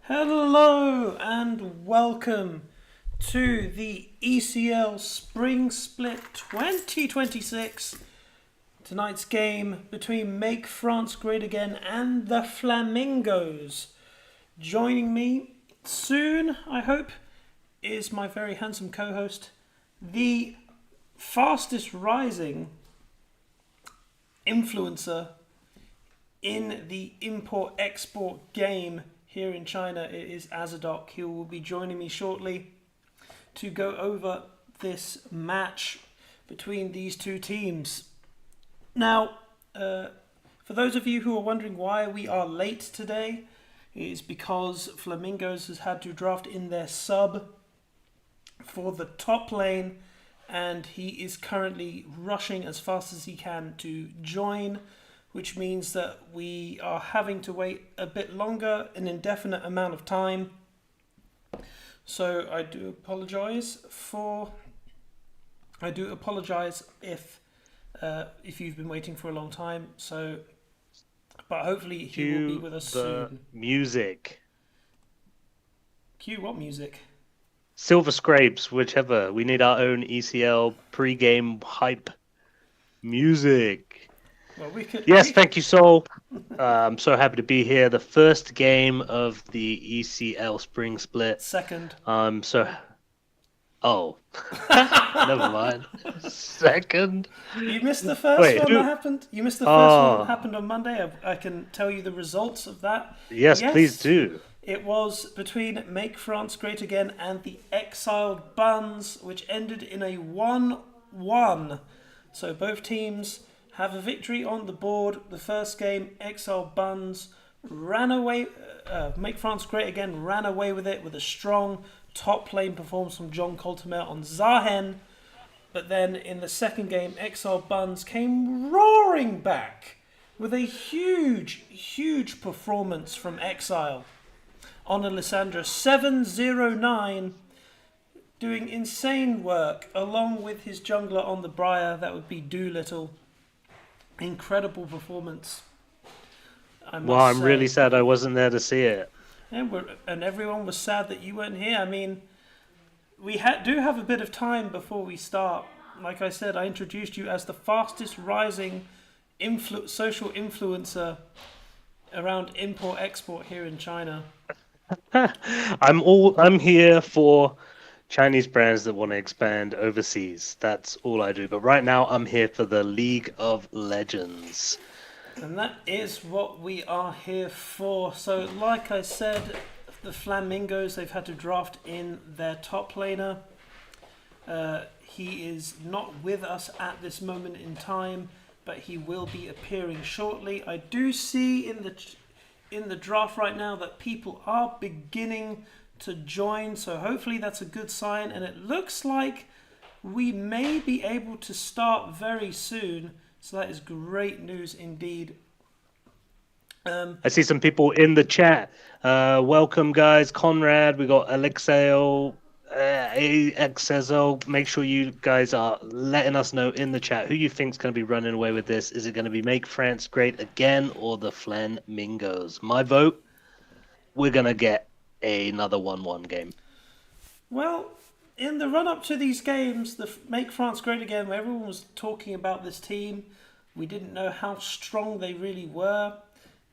Hello and welcome to the ECL Spring Split 2026. Tonight's game between Make France Great Again and the Flamingos. Joining me soon, I hope, is my very handsome co-host, the fastest rising influencer in the import-export game here in China. It is Azadok. He will be joining me shortly to go over this match between these two teams. Now, for those of you who are wondering why we are late today, it is because Flamingos has had to draft in their sub for the top lane, and he is currently rushing as fast as he can to join, which means that we are having to wait a bit longer, an indefinite amount of time. So I do apologize if you've been waiting for a long time. So, but hopefully he will be with us soon. Music. Cue what music? Silver Scrapes, whichever. We need our own ECL pre-game hype music. Well, we could. Yes, thank you, Sol. I'm so happy to be here. The first game of the ECL Spring Split. Second. Oh, never mind. Second. You missed the first one that happened. You missed the first one that happened on Monday. I can tell you the results of that. Yes, please do. It was between Make France Great Again and the Exiled Buns, which ended in a 1-1. So both teams have a victory on the board. The first game, Exiled Buns ran away. Make France Great Again ran away with it with a strong top lane performance from John Coltemer on Zahen. But then in the second game, Exiled Buns came roaring back with a huge performance from Exile on Alessandra 709, doing insane work along with his jungler on the Briar. That would be Doolittle. Incredible performance. I'm really sad I wasn't there to see it. And everyone was sad that you weren't here. I mean, we do have a bit of time before we start. Like I said, I introduced you as the fastest rising social influencer around import-export here in China. I'm here for Chinese brands that want to expand overseas. That's all I do. But right now, I'm here for the League of Legends. And that is what we are here for. So, like I said, the Flamingos, they've had to draft in their top laner. He is not with us at this moment in time, but he will be appearing shortly. I do see in the draft right now that people are beginning to join, so hopefully that's a good sign, and it looks like we may be able to start very soon, so that is great news indeed. I see some people in the chat. Welcome, guys. Conrad, we got Alexeo, Axezo. Make sure you guys are letting us know in the chat who you think's going to be running away with this. Is it going to be Make France Great Again or the Flanmingos? My vote, we're going to get another 1-1 game. Well, in the run-up to these games, the Make France Great Again, where everyone was talking about this team, we didn't know how strong they really were.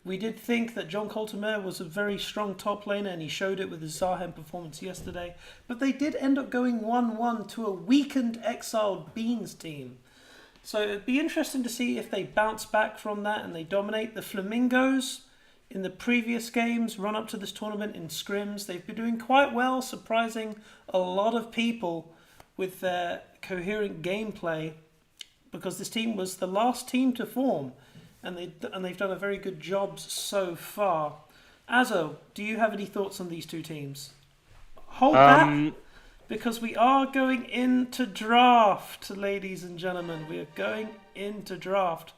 We did think that John Coltemer was a very strong top laner, and he showed it with his Zahen performance yesterday. But they did end up going 1-1 to a weakened Exiled Beans team. So it'd be interesting to see if they bounce back from that and they dominate. The Flamingos in the previous games, run up to this tournament in scrims, they've been doing quite well, surprising a lot of people with their coherent gameplay, because this team was the last team to form, and they've done a very good job so far. Azo, do you have any thoughts on these two teams? Hold back, because we are going into draft, ladies and gentlemen. We are going into draft.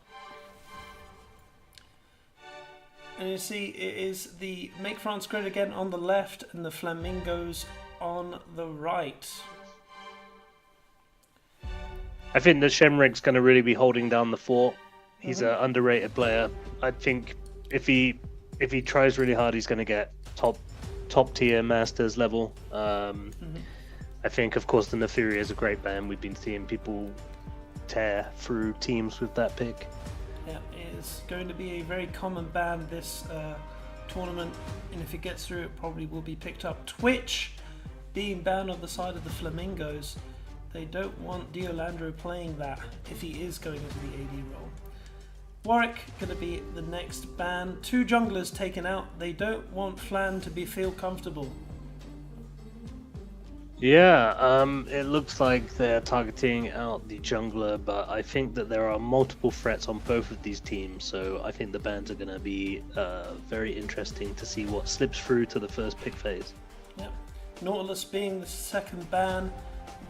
And you see, it is the Make France Great Again on the left and the Flamingos on the right. I think that Shenrik's going to really be holding down the fort. He's an underrated player. I think if he tries really hard, he's going to get top top tier Masters level. Mm-hmm. I think, of course, the Nefuria is a great ban. We've been seeing people tear through teams with that pick. Yeah, it is going to be a very common ban this tournament, and if it gets through, it probably will be picked up. Twitch being banned on the side of the Flamingos. They don't want Diolandro playing that if he is going into the AD role. Warwick going to be the next ban. 2 junglers taken out. They don't want Flan to feel comfortable. Yeah, it looks like they're targeting out the jungler, but I think that there are multiple threats on both of these teams, so I think the bans are going to be very interesting to see what slips through to the first pick phase. Yep. Nautilus being the second ban,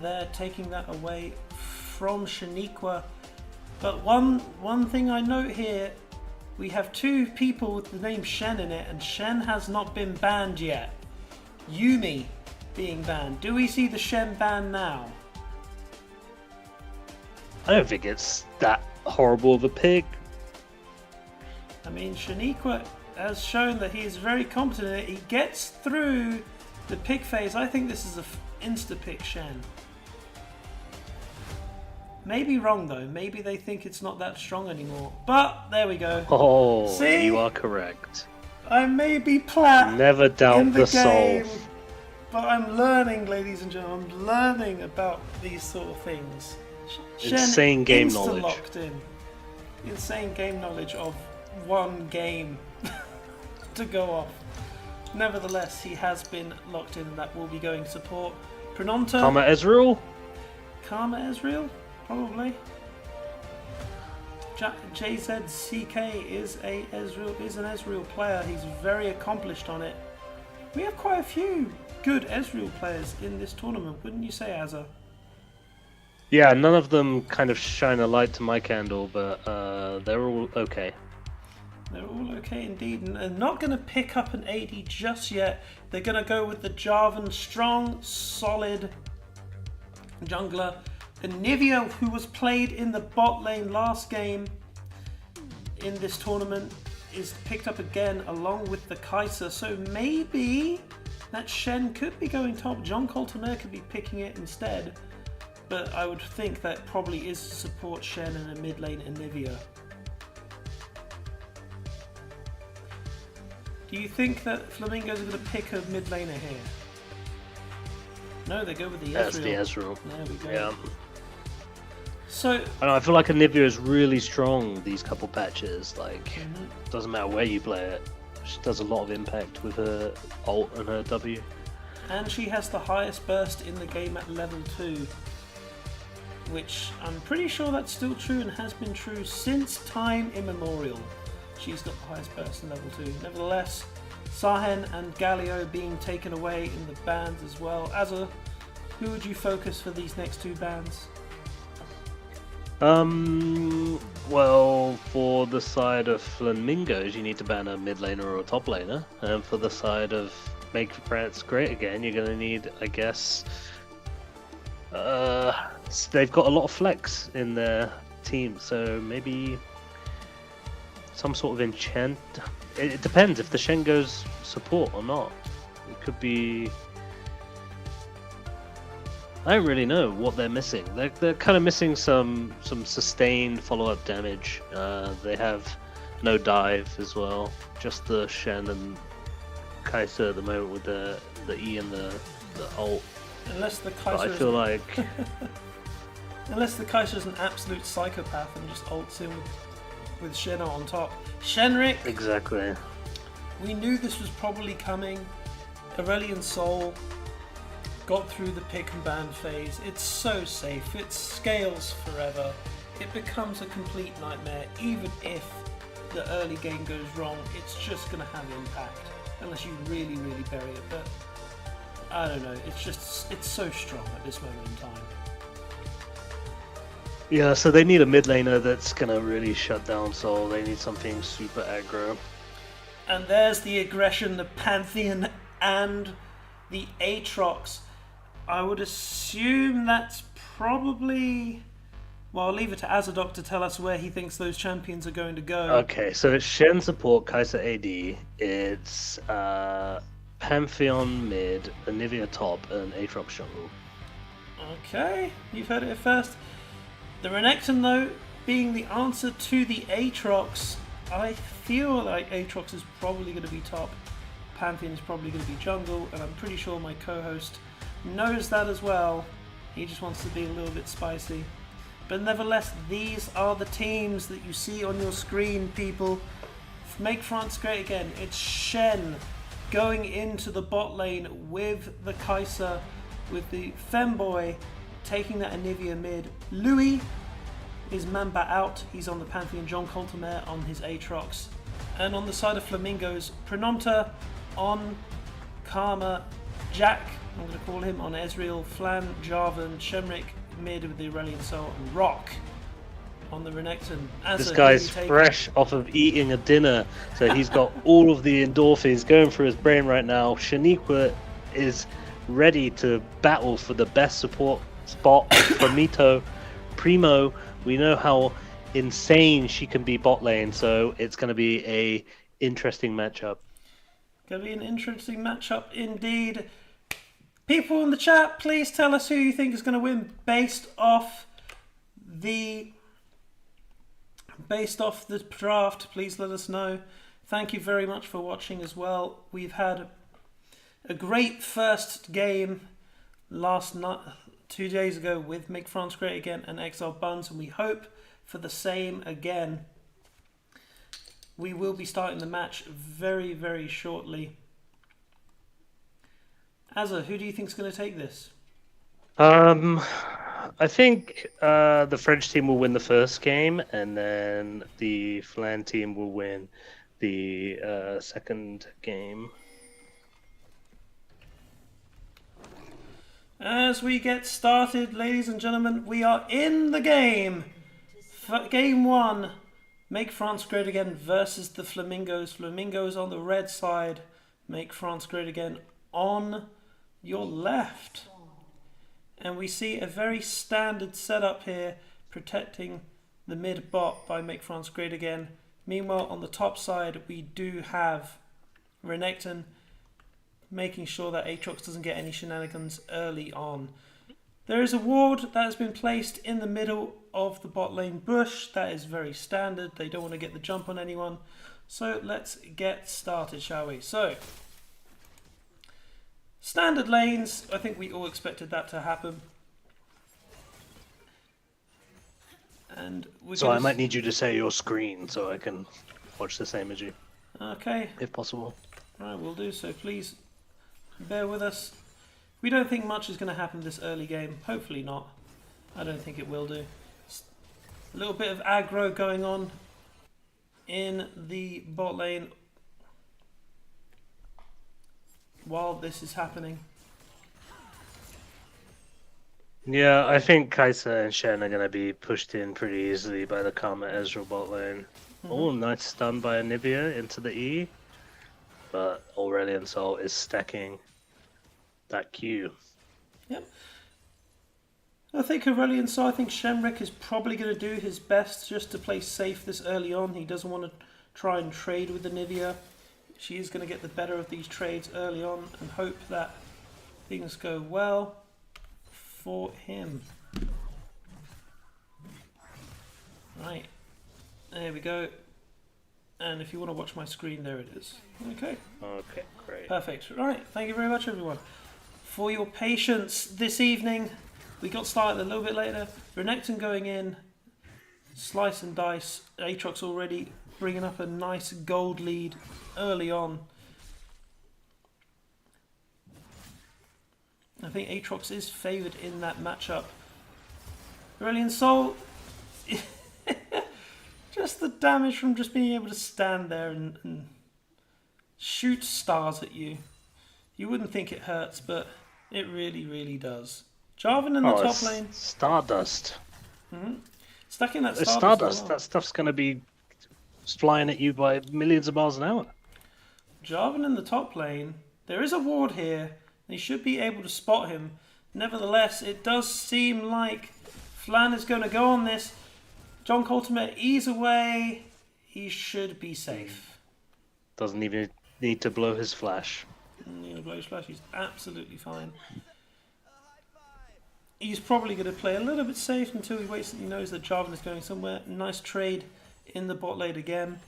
they're taking that away from Shaniqua. But one thing I note here, we have 2 people with the name Shen in it, and Shen has not been banned yet. Yumi being banned. Do we see the Shen ban now? I don't think it's that horrible of a pick. I mean, Shaniqua has shown that he is very competent in it. He gets through the pick phase. I think this is a insta-pick Shen. Maybe wrong though. Maybe they think it's not that strong anymore. But there we go. Oh, see? You are correct. I may be plat Never doubt in the game, solve. but I'm learning, ladies and gentlemen. I'm learning about these sort of things. Insane game knowledge. Locked in. Insane game knowledge of one game to go off. Nevertheless, he has been locked in, and that will be going support. Prononta. Karma Ezreal? Karma Ezreal? Probably. JZCK is an Ezreal player. He's very accomplished on it. We have quite a few good Ezreal players in this tournament, wouldn't you say, Azza? Yeah, none of them kind of shine a light to my candle, but they're all okay. They're all okay indeed, and they're not going to pick up an AD just yet. They're going to go with the Jarvan, strong, solid jungler. Anivia, who was played in the bot lane last game in this tournament, is picked up again along with the Kai'Sa. So maybe that Shen could be going top. John Coltoner could be picking it instead. But I would think that probably is support Shen and a mid lane Anivia. Do you think that Flamingos are going to pick a mid laner here? No, they go with the Ezreal. That's the Ezreal. There we go. Yeah. So I don't know, I feel like Anivia is really strong these couple patches. Like, doesn't matter where you play it. She does a lot of impact with her ult and her W. And she has the highest burst in the game at level 2. Which I'm pretty sure that's still true and has been true since time immemorial. She's got the highest burst in level 2. Nevertheless, Sahen and Galio being taken away in the bans as well. Azza, who would you focus for these next 2 bans? Well, for the side of Flanmingos, you need to ban a mid laner or a top laner. And for the side of Make France Great Again, you're going to need, I guess, they've got a lot of flex in their team, so maybe some sort of enchant. It depends if the Shen goes support or not. It could be... I don't really know what they're missing. They're kind of missing some sustained follow-up damage. They have no dive as well. Just the Shen and Kai'Sa at the moment with the E and the ult. Unless the But I feel like unless the Kai'Sa's an absolute psychopath and just ults him with Shenna on top. Shenrik! exactly. We knew this was probably coming. Aurelion Sol got through the pick and ban phase. It's so safe. It scales forever. It becomes a complete nightmare. Even if the early game goes wrong, it's just going to have impact. Unless you really, really bury it. But I don't know. It's so strong at this moment in time. Yeah, so they need a mid laner that's gonna really shut down Sol. They need something super aggro. And there's the aggression, the Pantheon and the Aatrox. I would assume that's probably... Well, I'll leave it to Azadok to tell us where he thinks those champions are going to go. Okay, so it's Shen support, Kai'Sa AD. It's Pantheon mid, Anivia top, and Aatrox jungle. Okay, you've heard it here first. The Renekton, though, being the answer to the Aatrox, I feel like Aatrox is probably going to be top. Pantheon is probably going to be jungle, and I'm pretty sure my co-host knows that as well. He just wants to be a little bit spicy. But nevertheless, these are the teams that you see on your screen, people. Make France great again. It's Shen going into the bot lane with the Kai'Sa, with the Femboy taking that Anivia mid. Louis is Mamba out. He's on the Pantheon. John Coltemare on his Aatrox. And on the side of Flamingos, Prenonta on Karma, Jack, I'm going to call him, on Ezreal, Flan, Jarvan, Shemrick mid with the Aurelion Soul, and Rock on the Renekton. This guy's fresh off of eating a dinner, so he's got all of the endorphins going through his brain right now. Shaniqua is ready to battle for the best support spot. Flamito, Primo, we know how insane she can be bot lane, so it's going to be a interesting matchup. Going to be an interesting matchup indeed. People in the chat, please tell us who you think is going to win based off the draft. Please let us know. Thank you very much for watching as well. We've had a great first game last night, 2 days ago, with Make France Great Again and Exile Buns, and we hope for the same again. We will be starting the match very, very shortly. Azza, who do you think is going to take this? I think the French team will win the first game, and then the Flan team will win the second game. As we get started, ladies and gentlemen, we are in the game. Game 1, Make France Great Again versus the Flamingos. Flamingos on the red side, Make France Great Again on your left. And we see a very standard setup here, protecting the mid bot by Make France Great Again. Meanwhile, on the top side, we do have Renekton making sure that Aatrox doesn't get any shenanigans early on. There is a ward that has been placed in the middle of the bot lane bush. That is very standard. They don't want to get the jump on anyone. So let's get started, shall we? So, standard lanes. I think we all expected that to happen. And so I might need you to share your screen so I can watch the same as you. Okay. If possible. Right, we'll do so. Please bear with us. We don't think much is going to happen this early game. Hopefully not. I don't think it will do. A little bit of aggro going on in the bot lane while this is happening. Yeah, I think Kai'Sa and Shen are going to be pushed in pretty easily by the Karma Ezreal bot lane. Oh, nice stun by Anivia into the E. But Aurelion Sol is stacking that Q. Yep. I think Aurelion Sol, I think Shemrick is probably going to do his best just to play safe this early on. He doesn't want to try and trade with Anivia. She is going to get the better of these trades early on and hope that things go well for him. Right. There we go. And if you want to watch my screen, there it is. Okay. Okay, great. Perfect. Right. Thank you very much, everyone, for your patience this evening. We got started a little bit later. Renekton going in. Slice and dice. Aatrox already bringing up a nice gold lead early on. I think Aatrox is favoured in that matchup. Aurelion Sol... just the damage from just being able to stand there and shoot stars at you. You wouldn't think it hurts, but it really, really does. Jarvan in the top lane. Stardust. Stacking that It's stardust. Stardust. That stuff's going to be flying at you by millions of miles an hour. Jarvan in the top lane. There is a ward here. They should be able to spot him. Nevertheless, it does seem like Flan is going to go on this. John Coltemare, ease away. He should be safe. Doesn't even need to blow his flash. Glow Splash, he's absolutely fine. He's probably going to play a little bit safe until he waits and he knows that Jarvan is going somewhere. Nice trade in the bot lane again.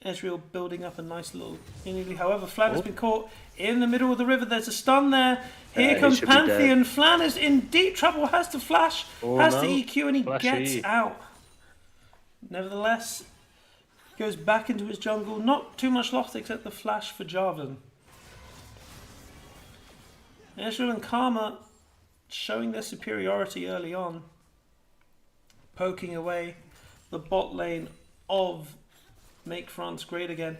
Ezreal building up a nice little inning. However, Flan has been caught in the middle of the river. There's a stun there. Here comes Pantheon. Flan is in deep trouble. Has to flash. Has to EQ and he gets out. Nevertheless, goes back into his jungle. Not too much lost except the flash for Jarvan. Ezreal and Karma showing their superiority early on. Poking away the bot lane of Make France Great Again.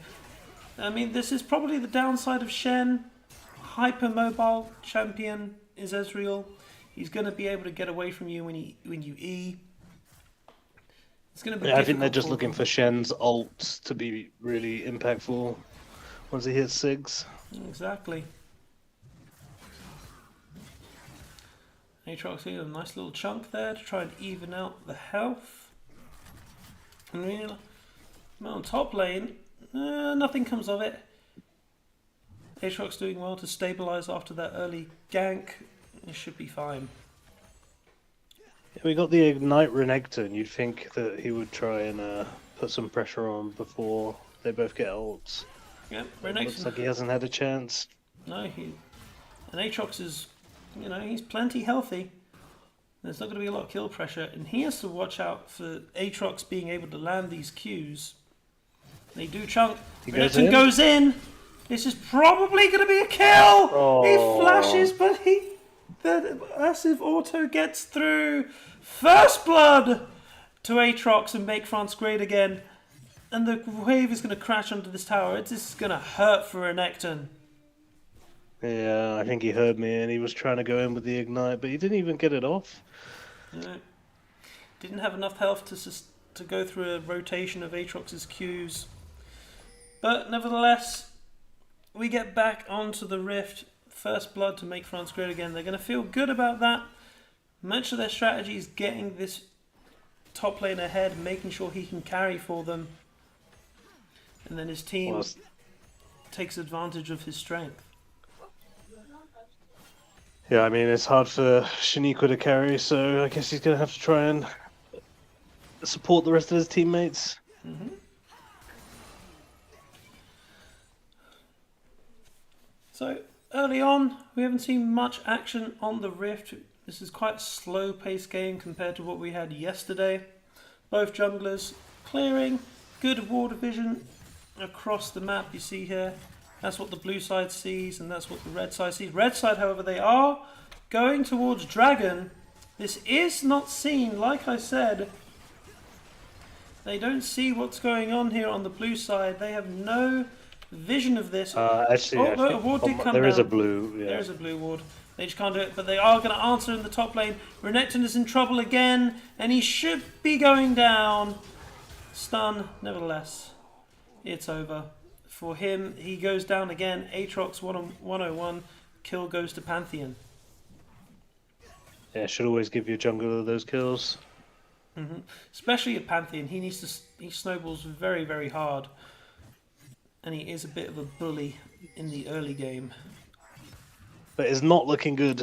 I mean, this is probably the downside of Shen. Hyper-mobile champion is Ezreal. He's going to be able to get away from you when you E. It's going to be I think they're just looking for Shen's ult to be really impactful once he hits Sigs. Exactly. Aatrox getting a nice little chunk there to try and even out the health. And really, on top lane, nothing comes of it. Aatrox doing well to stabilize after that early gank. It should be fine. Yeah, we got the Ignite Renekton, and you'd think that he would try and put some pressure on before they both get ults. Yeah, Renekton looks like he hasn't had a chance. No, and Aatrox is, he's plenty healthy. There's not going to be a lot of kill pressure, and he has to watch out for Aatrox being able to land these Qs. They do chunk. Renekton goes in. This is probably going to be a kill. Oh. He flashes, but the massive auto gets through. First blood to Aatrox and Make France Great Again. And the wave is going to crash onto this tower. This is going to hurt for Renekton. Yeah, I think he heard me and he was trying to go in with the Ignite, but he didn't even get it off. No. Didn't have enough health to go through a rotation of Aatrox's Qs. But nevertheless, we get back onto the Rift. First blood to Make France Great Again. They're going to feel good about that. Much of their strategy is getting this top lane ahead, making sure he can carry for them. And then his team takes advantage of his strength. Yeah, I mean, it's hard for Shaniqua to carry, so I guess he's going to have to try and support the rest of his teammates. Mm-hmm. So, early on, we haven't seen much action on the Rift. This is quite a slow-paced game compared to what we had yesterday. Both junglers clearing, good water vision across the map you see here. That's what the blue side sees, and that's what the red side sees. Red side, however, they are going towards Dragon. This is not seen, like I said. They don't see what's going on here on the blue side. They have no vision of this. Actually, a ward did come there down. is a blue. Yeah. There is a blue ward. They just can't do it, but they are going to answer in the top lane. Renekton is in trouble again, and he should be going down. Stun, nevertheless. It's over. For him, he goes down again. Aatrox 101. Kill goes to Pantheon. Yeah, should always give your jungler those kills. Mm-hmm. Especially at Pantheon, he snowballs very, very hard, and he is a bit of a bully in the early game. But it's not looking good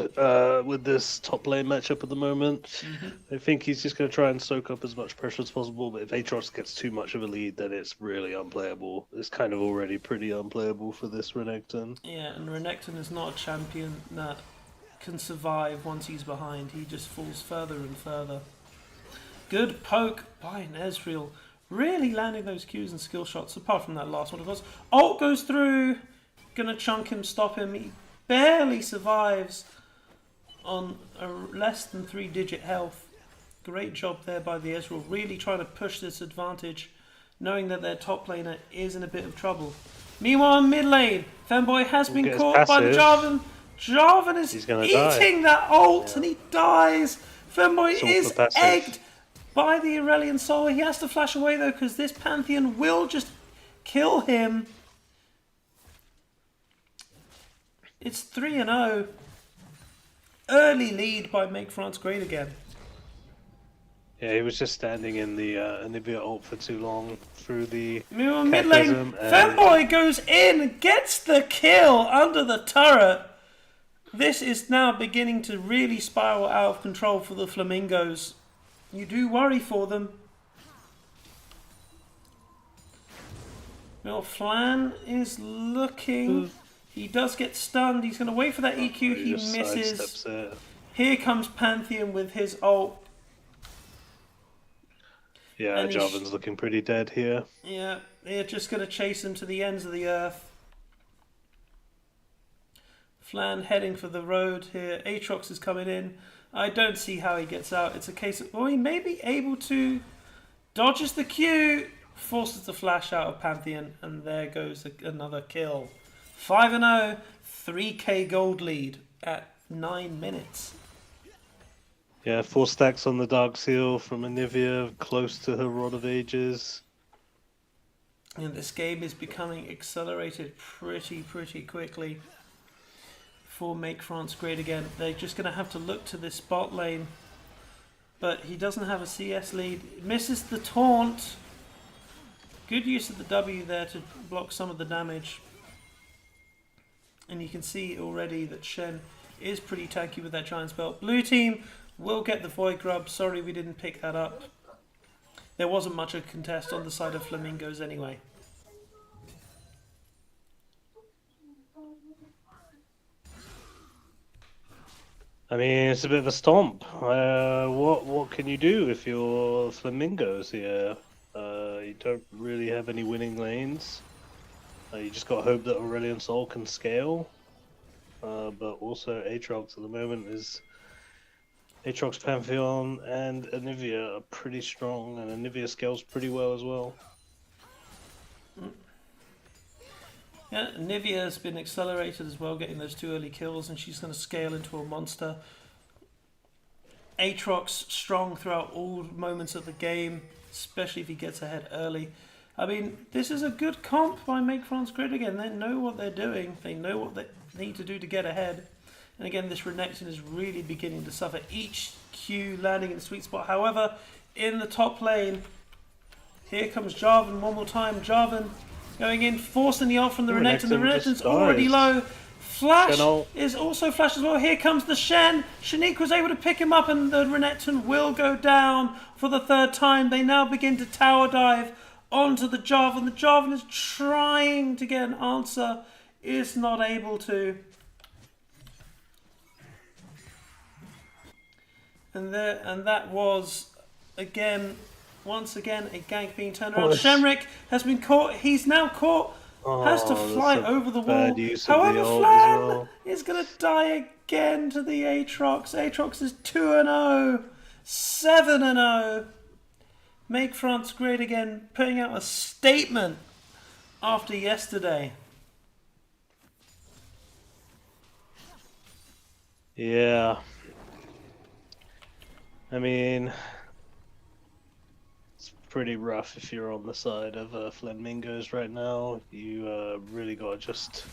with this top lane matchup at the moment. Mm-hmm. I think he's just going to try and soak up as much pressure as possible, but if Aatrox gets too much of a lead, then it's really unplayable. It's kind of already pretty unplayable for this Renekton. Yeah, and Renekton is not a champion that can survive once he's behind. He just falls further and further. Good poke by an Ezreal. Really landing those Qs and skill shots, apart from that last one, of course. Ult goes through. Gonna chunk him, stop him. He barely survives on a less than 3-digit health. Great job there by the Ezreal. Really trying to push this advantage, knowing that their top laner is in a bit of trouble. Meanwhile, in mid lane, Femboy has been caught by the Jarvan. Jarvan is eating that ult, and he dies. Femboy is egged by the Aurelion Soul. He has to flash away though, because this Pantheon will just kill him. It's 3-0. Early lead by Make France Great Again. Yeah, he was just standing in the Anivia ult for too long through the Mid lane, cataclysm, and Fanboy goes in, gets the kill under the turret. This is now beginning to really spiral out of control for the Flamingos. You do worry for them. Well, Flan is looking. He does get stunned. He's going to wait for that EQ. He misses. Here comes Pantheon with his ult. Yeah, Jarvan's looking pretty dead here. Yeah, they're just going to chase him to the ends of the earth. Flan heading for the road here. Aatrox is coming in. I don't see how he gets out. It's a case of, he may be able to. Dodges the Q. Forces the flash out of Pantheon. And there goes another kill. 5-0. 3k gold lead at 9 minutes. Yeah, 4 stacks on the Dark Seal from Anivia, close to her Rod of Ages. And this game is becoming accelerated pretty quickly. For Make France Great Again. They're just going to have to look to this bot lane. But he doesn't have a CS lead. Misses the taunt. Good use of the W there to block some of the damage. And you can see already that Shen is pretty tanky with that giant spell. Blue team will get the Void Grub. Sorry we didn't pick that up. There wasn't much of a contest on the side of Flamingos anyway. I mean, it's a bit of a stomp. What can you do if you're Flamingos here? You don't really have any winning lanes. You just got to hope that Aurelion Sol can scale. But also Aatrox at the moment is... Aatrox, Pantheon and Anivia are pretty strong, and Anivia scales pretty well as well. Yeah, Anivia has been accelerated as well, getting those 2 early kills, and she's going to scale into a monster. Aatrox strong throughout all moments of the game, especially if he gets ahead early. I mean, this is a good comp by Make France Great Again. They know what they're doing. They know what they need to do to get ahead. And again, this Renekton is really beginning to suffer. Each Q landing in the sweet spot. However, in the top lane, here comes Jarvan one more time. Jarvan going in, forcing the ult from the Renekton. The Renekton's already low. Flash is also flash as well. Here comes the Shen. Shanique was able to pick him up, and the Renekton will go down for the 3rd time. They now begin to tower dive onto the Jarvan. The Jarvan is trying to get an answer, is not able to. And that was, once again, a gank being turned around. Shenrik has been caught. He's now caught. Has to fly over the wall. However, Flan is going to die again to the Aatrox. Aatrox is 2-0. 7-0. Make France Great Again, putting out a statement after yesterday. Yeah. I mean, it's pretty rough if you're on the side of Flanmingos right now. You really gotta just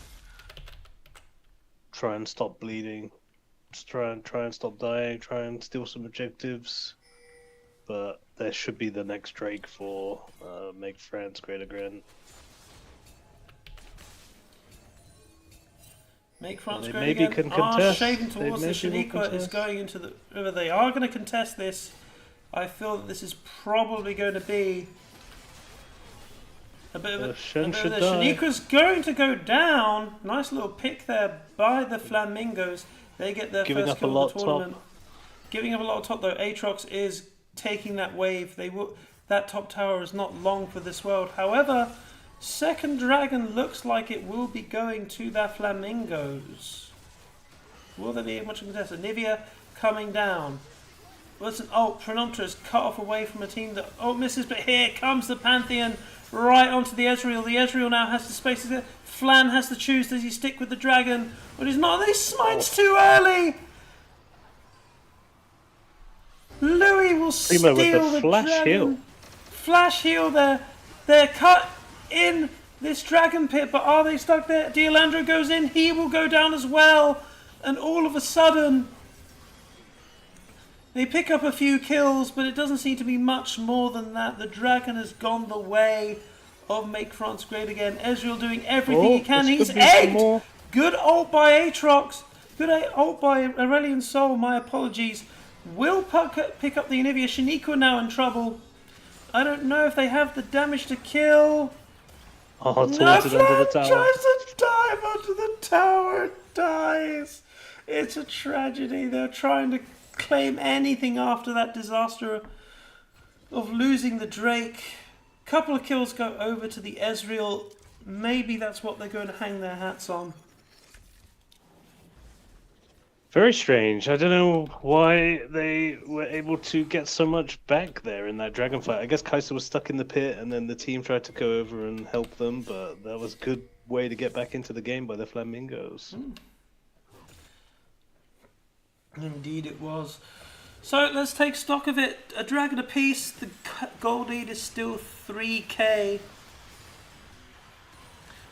try and stop bleeding, just try and stop dying, try and steal some objectives. But there should be the next Drake for Make France Great Again. Make France Great Again are shaving towards the Shaniqua is going into the river. They are going to contest this. I feel that this is probably going to be a bit of a... Shaniqua's going to go down. Nice little pick there by the Flamingos. They get their first kill of the tournament. Giving up a lot of top though. Aatrox is taking that wave. That top tower is not long for this world. However, second dragon looks like it will be going to the Flamingos. Will there be much of a contest? Anivia coming down. Listen, Pronomptus cut off away from a team that misses, but here comes the Pantheon right onto the Ezreal. The Ezreal now has the space. Flan has to choose. Does he stick with the dragon? Or does not? They smites too early. Louis will steal with the flash dragon. Heal. Flash heal there. They're cut in this dragon pit, but are they stuck there? D'Alandro goes in. He will go down as well. And all of a sudden, They pick up a few kills, but it doesn't seem to be much more than that. The Dragon has gone the way of Make France Great Again. Ezreal doing everything he can. He's egged! Good ult by Aatrox. Good ult by Aurelion Sol. My apologies. Will pick up the Anivia. Shaniqua now in trouble. I don't know if they have the damage to kill. Oh, taunted under the tower. Tries to dive onto the tower. Dies. It's a tragedy. They're trying to claim anything after that disaster of losing the Drake. Couple of kills go over to the Ezreal. Maybe that's what they're going to hang their hats on. Very strange. I don't know why they were able to get so much back there in that dragon fight. I guess Kai'Sa was stuck in the pit and then the team tried to go over and help them, but that was a good way to get back into the game by the Flamingos. Indeed it was. So let's take stock of it. A dragon apiece. The gold lead is still 3k.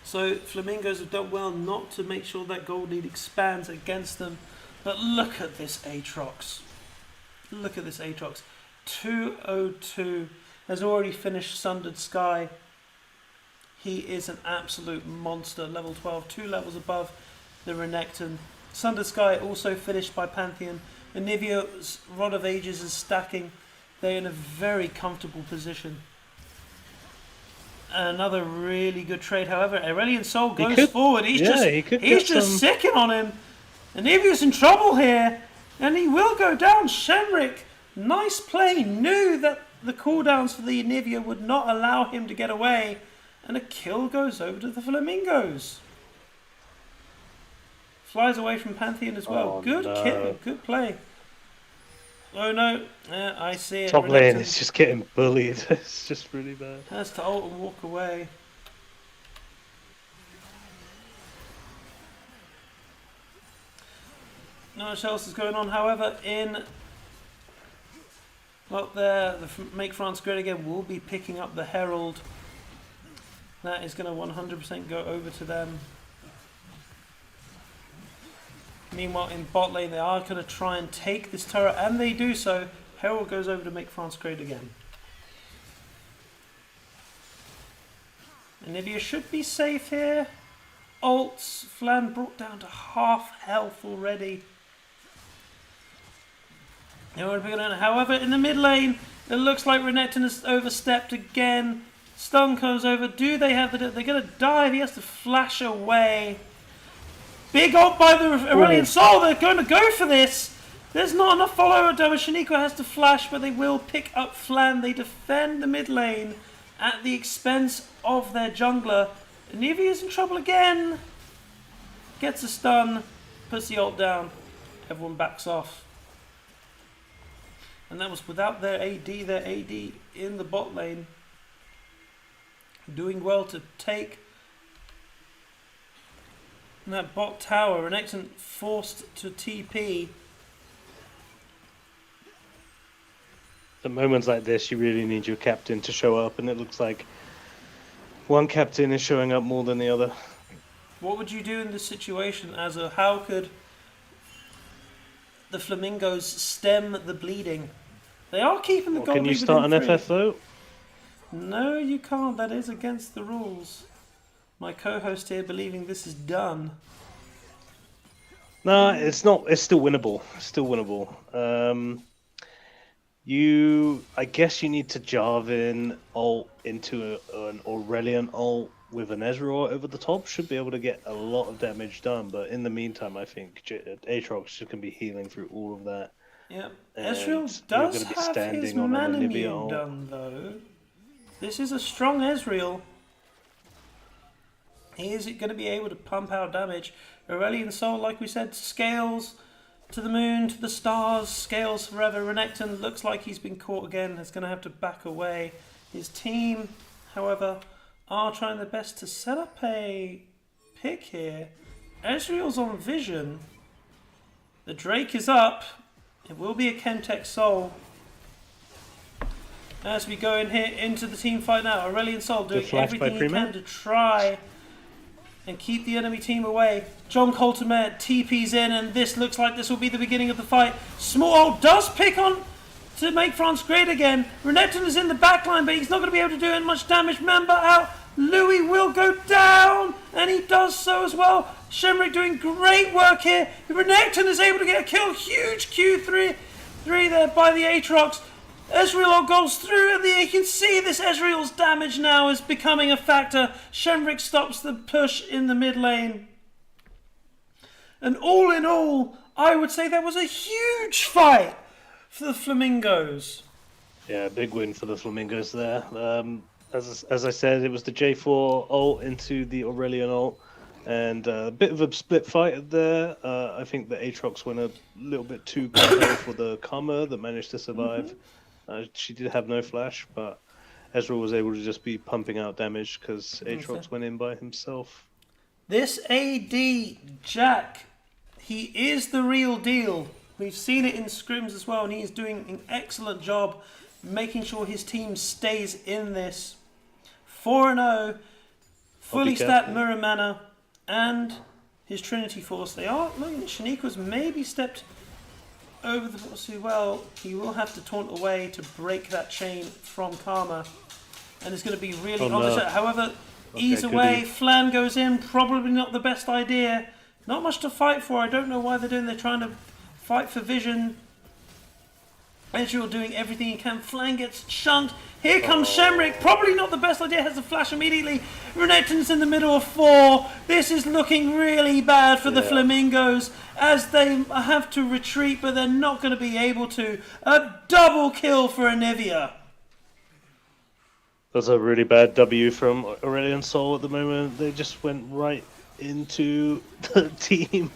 So Flamingos have done well not to make sure that gold lead expands against them. But look at this Aatrox. Look at this Aatrox. 202 has already finished Sundered Sky. He is an absolute monster. Level 12, 2 levels above the Renekton. Sundered Sky also finished by Pantheon. Anivia's Rod of Ages is stacking. They're in a very comfortable position. Another really good trade. However, Aurelion Sol goes forward. He's just sicking on him. Anivia's in trouble here. And he will go down. Shenrik, nice play. Knew that the cooldowns for the Anivia would not allow him to get away. And a kill goes over to the Flamingos. Flies away from Pantheon as well. Good kill. Good play. Oh no. I see it. Top lane is just getting bullied. It's just really bad. Has to ult and walk away. Not much else is going on. However, the Make France Great Again will be picking up the Herald. That is going to 100% go over to them. Meanwhile, in bot lane, they are going to try and take this turret, and they do so. Herald goes over to Make France Great Again. Anivia should be safe here. Ults, Flan brought down to half health already. However, in the mid lane, it looks like Renekton has overstepped again. Stun comes over. Do they have the... They're going to dive. He has to flash away. Big ult by the Aurelion Sol. They're going to go for this. There's not enough follower damage. Shaniqua has to flash, but they will pick up Flan. They defend the mid lane at the expense of their jungler. Anivia is in trouble again. Gets a stun. Puts the ult down. Everyone backs off. And that was without their AD. Their AD in the bot lane. Doing well to take that bot tower. Renekton forced to TP. At moments like this, you really need your captain to show up, and it looks like one captain is showing up more than the other. What would you do in this situation, Azza? How could the Flamingos stem the bleeding? They are keeping the gold. Can you start an FF though? No, you can't. That is against the rules. My co-host here believing this is done. No, it's not. It's still winnable. Still winnable. I guess you need to Jarvan ult into an Aurelion ult with an Ezreal over the top. Should be able to get a lot of damage done. But in the meantime, I think Aatrox just can be healing through all of that. Yeah, Ezreal does have his Manamune done though. This is a strong Ezreal. He is going to be able to pump out damage. Aurelion Sol, like we said, scales to the moon, to the stars, scales forever. Renekton looks like he's been caught again. He's going to have to back away. His team, however, are trying their best to set up a pick here. Ezreal's on vision. The Drake is up. It will be a Chemtech Sol. As we go in here into the team fight now, Aurelion Sol doing everything he can to try and keep the enemy team away. John Coltermere TP's in, and this looks like this will be the beginning of the fight. Small does pick on to make France great again. Renekton is in the backline, but he's not going to be able to do much damage. Member out. Louis will go down, and he does so as well. Shenrik doing great work here. Renekton is able to get a kill. Huge Q3 there by the Aatrox. Ezreal goes through, and you can see this Ezreal's damage now is becoming a factor. Shenrik stops the push in the mid lane. And all in all, I would say that was a huge fight for the Flamingos. Yeah, big win for the Flamingos there. As I said, it was the J4 ult into the Aurelion ult, and a bit of a split fight there. I think the Aatrox went a little bit too close for the Karma that managed to survive. She did have no flash, but Ezreal was able to just be pumping out damage because Aatrox went in by himself. This AD, Jack, he is the real deal. We've seen it in scrims as well, and he is doing an excellent job making sure his team stays in this. 4-0, fully stat Mirror Mana, and his Trinity Force. They are looking at Shanika's maybe stepped over the force too well. He will have to taunt away to break that chain from Karma, and it's going to be really obvious. However, ease away, Flan goes in, probably not the best idea. Not much to fight for. I don't know why they're doing. They're trying to fight for vision. Ezreal doing everything he can. Flan gets chunked. Here comes Shenrik. Probably not the best idea. Has the flash immediately. Renekton's in the middle of 4. This is looking really bad for the Flamingos as they have to retreat, but they're not going to be able to. A double kill for Anivia. That's a really bad W from Aurelion Sol at the moment. They just went right into the team.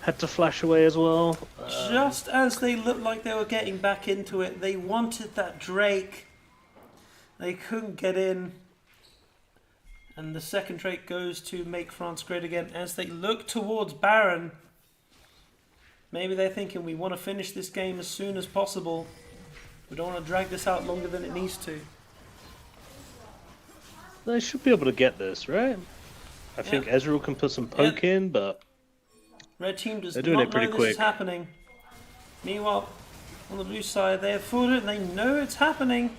Had to flash away as well. Just as they looked like they were getting back into it, they wanted that Drake. They couldn't get in. And the second Drake goes to make France great again as they look towards Baron. Maybe they're thinking, we want to finish this game as soon as possible. We don't want to drag this out longer than it needs to. They should be able to get this, right? I think Ezreal can put some poke in, but Red team does not know this is happening. Meanwhile, on the blue side, they have thought it and they know it's happening.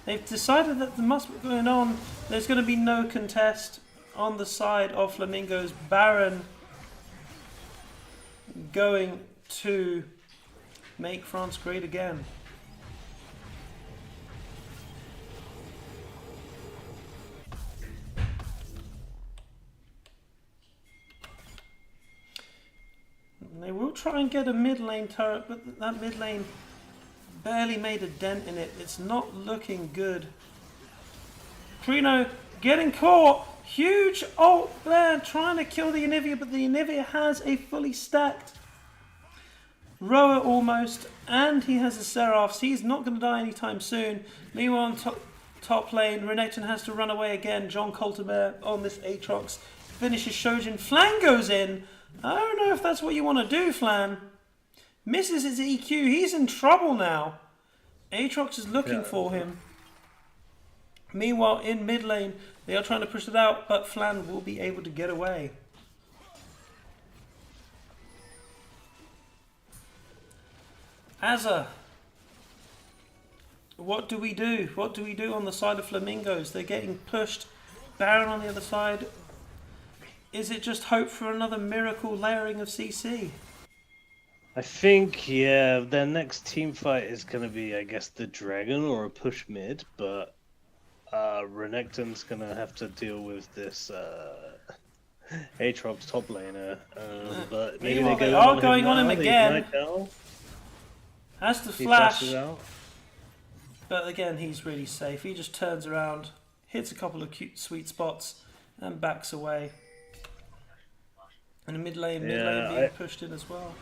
They've decided that there must be going on. There's going to be no contest on the side of Flamingos. Baron going to make France great again. They will try and get a mid lane turret, but that mid lane barely made a dent in it. It's not looking good. Prino getting caught. Huge ult there, trying to kill the Anivia, but the Anivia has a fully stacked Roa almost, and he has a Seraph, so he's not going to die anytime soon. Meanwhile, on top lane, Renekton has to run away again. John Coltermere on this Aatrox finishes Shojin. Flan goes in. I don't know if that's what you want to do, Flan. Misses his EQ. He's in trouble now. Aatrox is looking for him. Meanwhile, in mid lane, they are trying to push it out, but Flan will be able to get away. Azza, what do we do? What do we do on the side of Flamingos? They're getting pushed. Baron on the other side. Is it just hope for another miracle layering of CC? I think, their next team fight is going to be, I guess, the Dragon or a push mid, but Renekton's going to have to deal with this Aatrox top laner. But maybe they are going on him again. Has to flash. But again, he's really safe. He just turns around, hits a couple of cute sweet spots, and backs away. And the mid lane being pushed in as well.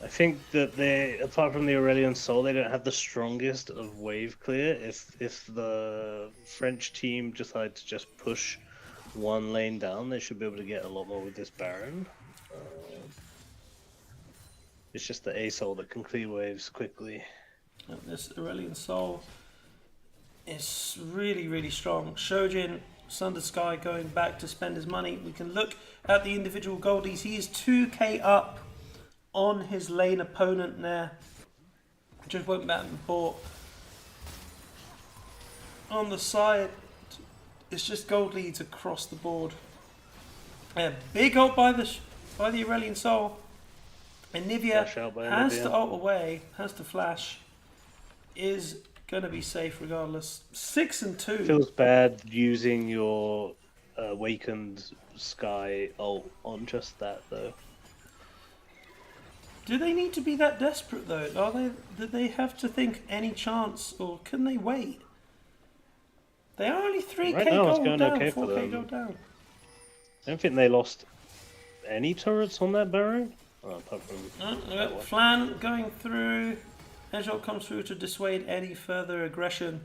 I think that they, apart from the Aurelion Sol, they don't have the strongest of wave clear. If the French team decide to just push one lane down, they should be able to get a lot more with this Baron. It's just the A-Sol that can clear waves quickly. And this Aurelion Sol is really, really strong. Shojin Sunder Sky going back to spend his money. We can look at the individual goldies. He is 2k up on his lane opponent there. Just went back and bought. On the side, it's just gold leads across the board. A big ult by the Aurelian Soul. And Nivea has to ult away, has to flash. Is going to be safe regardless. 6 and 2. Feels bad using your Awakened Sky ult on just that though. Do they need to be that desperate though? Do they have to think any chance, or can they wait? They are only 3k right now, gold down, okay 4k gold down. I don't think they lost any turrets on that Baron. Oh, apart from Flan going through. Ezreal comes through to dissuade any further aggression.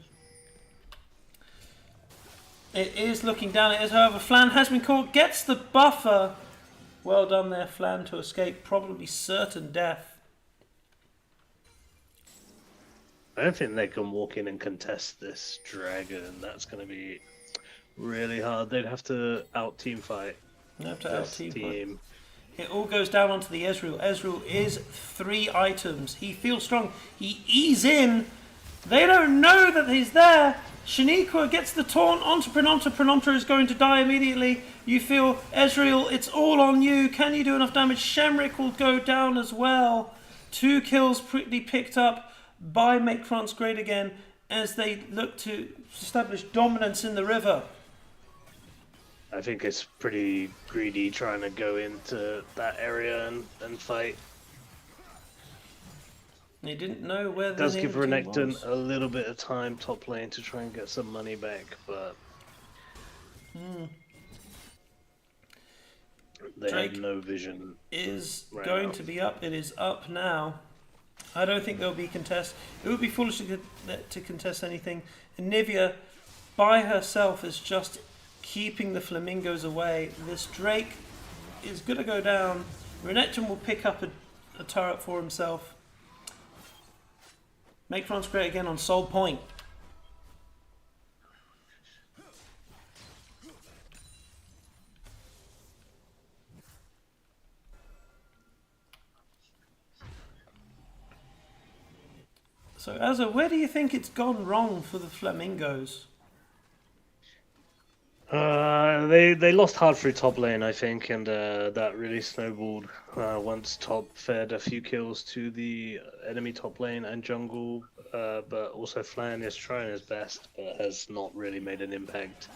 It is looking down. It is, however, Flan has been caught. Gets the buffer. Well done there, Flan, to escape probably certain death. I don't think they can walk in and contest this dragon. That's going to be really hard. They'd have to out-team fight. They have to out-team fight. It all goes down onto the Ezreal. Ezreal is 3 items. He feels strong. He ease in. They don't know that he's there. Shaniqua gets the taunt onto Prenonta. Prenonta is going to die immediately. You feel, Ezreal, it's all on you. Can you do enough damage? Shamrick will go down as well. 2 kills pretty picked up by Make France Great Again as they look to establish dominance in the river. I think it's pretty greedy trying to go into that area and fight. They didn't know where the does give Renekton a little bit of time top lane to try and get some money back, but they Drake have no vision. Is right going now. to be up. It is up now. I don't think there'll be contest. It would be foolish to contest anything. And Nivea, by herself, is just keeping the Flamingos away. This Drake is going to go down. Renekton will pick up a turret for himself. Make France Great Again on Soul Point. So, Azza, where do you think it's gone wrong for the Flamingos? They lost hard through top lane, I think, and that really snowballed once top fed a few kills to the enemy top lane and jungle, but also Flan is trying his best, but has not really made an impact.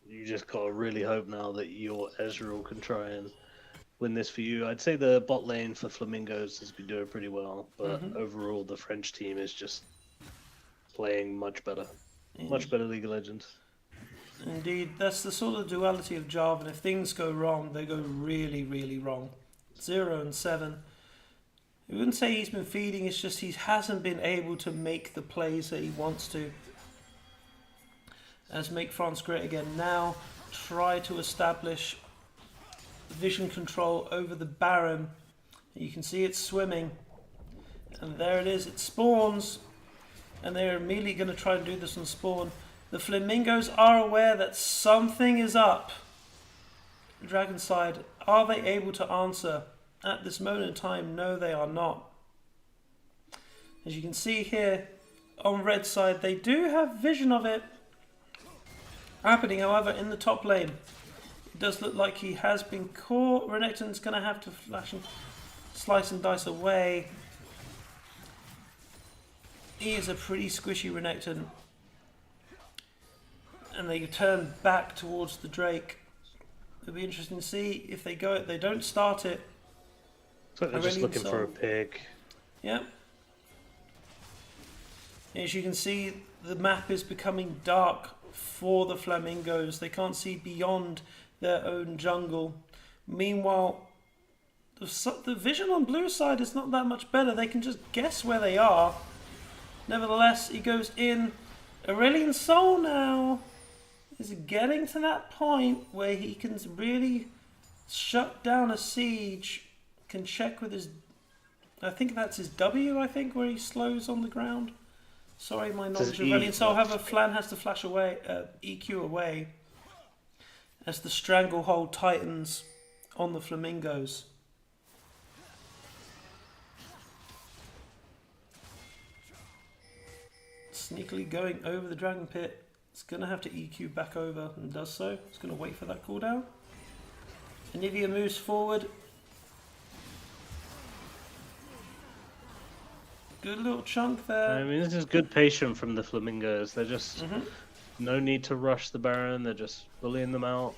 You just gotta really hope now that your Ezreal can try and win this for you. I'd say the bot lane for Flamingos has been doing pretty well, but overall the French team is just playing much better. Much better League of Legends. Indeed, that's the sort of duality of Jarvan. If things go wrong, they go really, really wrong. 0 and 7. I wouldn't say he's been feeding, it's just he hasn't been able to make the plays that he wants to. As Make France Great Again now try to establish vision control over the Baron. You can see it swimming. And there it is, it spawns. And they're immediately going to try and do this on spawn. The Flamingos are aware that something is up. The Dragon side, are they able to answer? At this moment in time, no, they are not. As you can see here, on red side, they do have vision of it happening. However, in the top lane, it does look like he has been caught. Renekton's going to have to flash and slice and dice away. He is a pretty squishy Renekton. And they turn back towards the Drake. It'll be interesting to see if they go. They don't start it. So they're just looking for a pick. Yep. As you can see, the map is becoming dark for the Flamingos. They can't see beyond their own jungle. Meanwhile, the vision on blue side is not that much better. They can just guess where they are. Nevertheless, he goes in. Aurelian Soul now is getting to that point where he can really shut down a siege. Can check with his... I think that's his W, where he slows on the ground. Sorry, my Does knowledge of E- Aurelion Soul. However, Flan has to flash away, EQ away, as the stranglehold tightens on the Flamingos. Sneakily going over the Dragon Pit. It's going to have to EQ back over and does so. It's going to wait for that cooldown. Anivia moves forward. Good little chunk there. I mean, this is good patience from the Flamingos. They're just no need to rush the Baron. They're just bullying them out.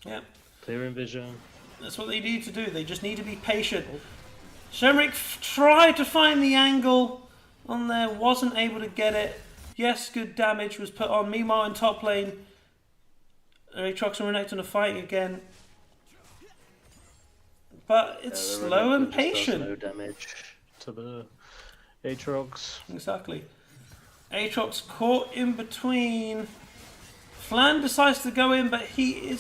Yeah. Clearing vision. That's what they need to do. They just need to be patient. Shenrik tried to find the angle on there, wasn't able to get it. Yes, good damage was put on. Meanwhile, in top lane, Aatrox and Renekton are fighting again. But it's slow and patient. No damage to the Aatrox. Exactly. Aatrox caught in between. Flan decides to go in, but he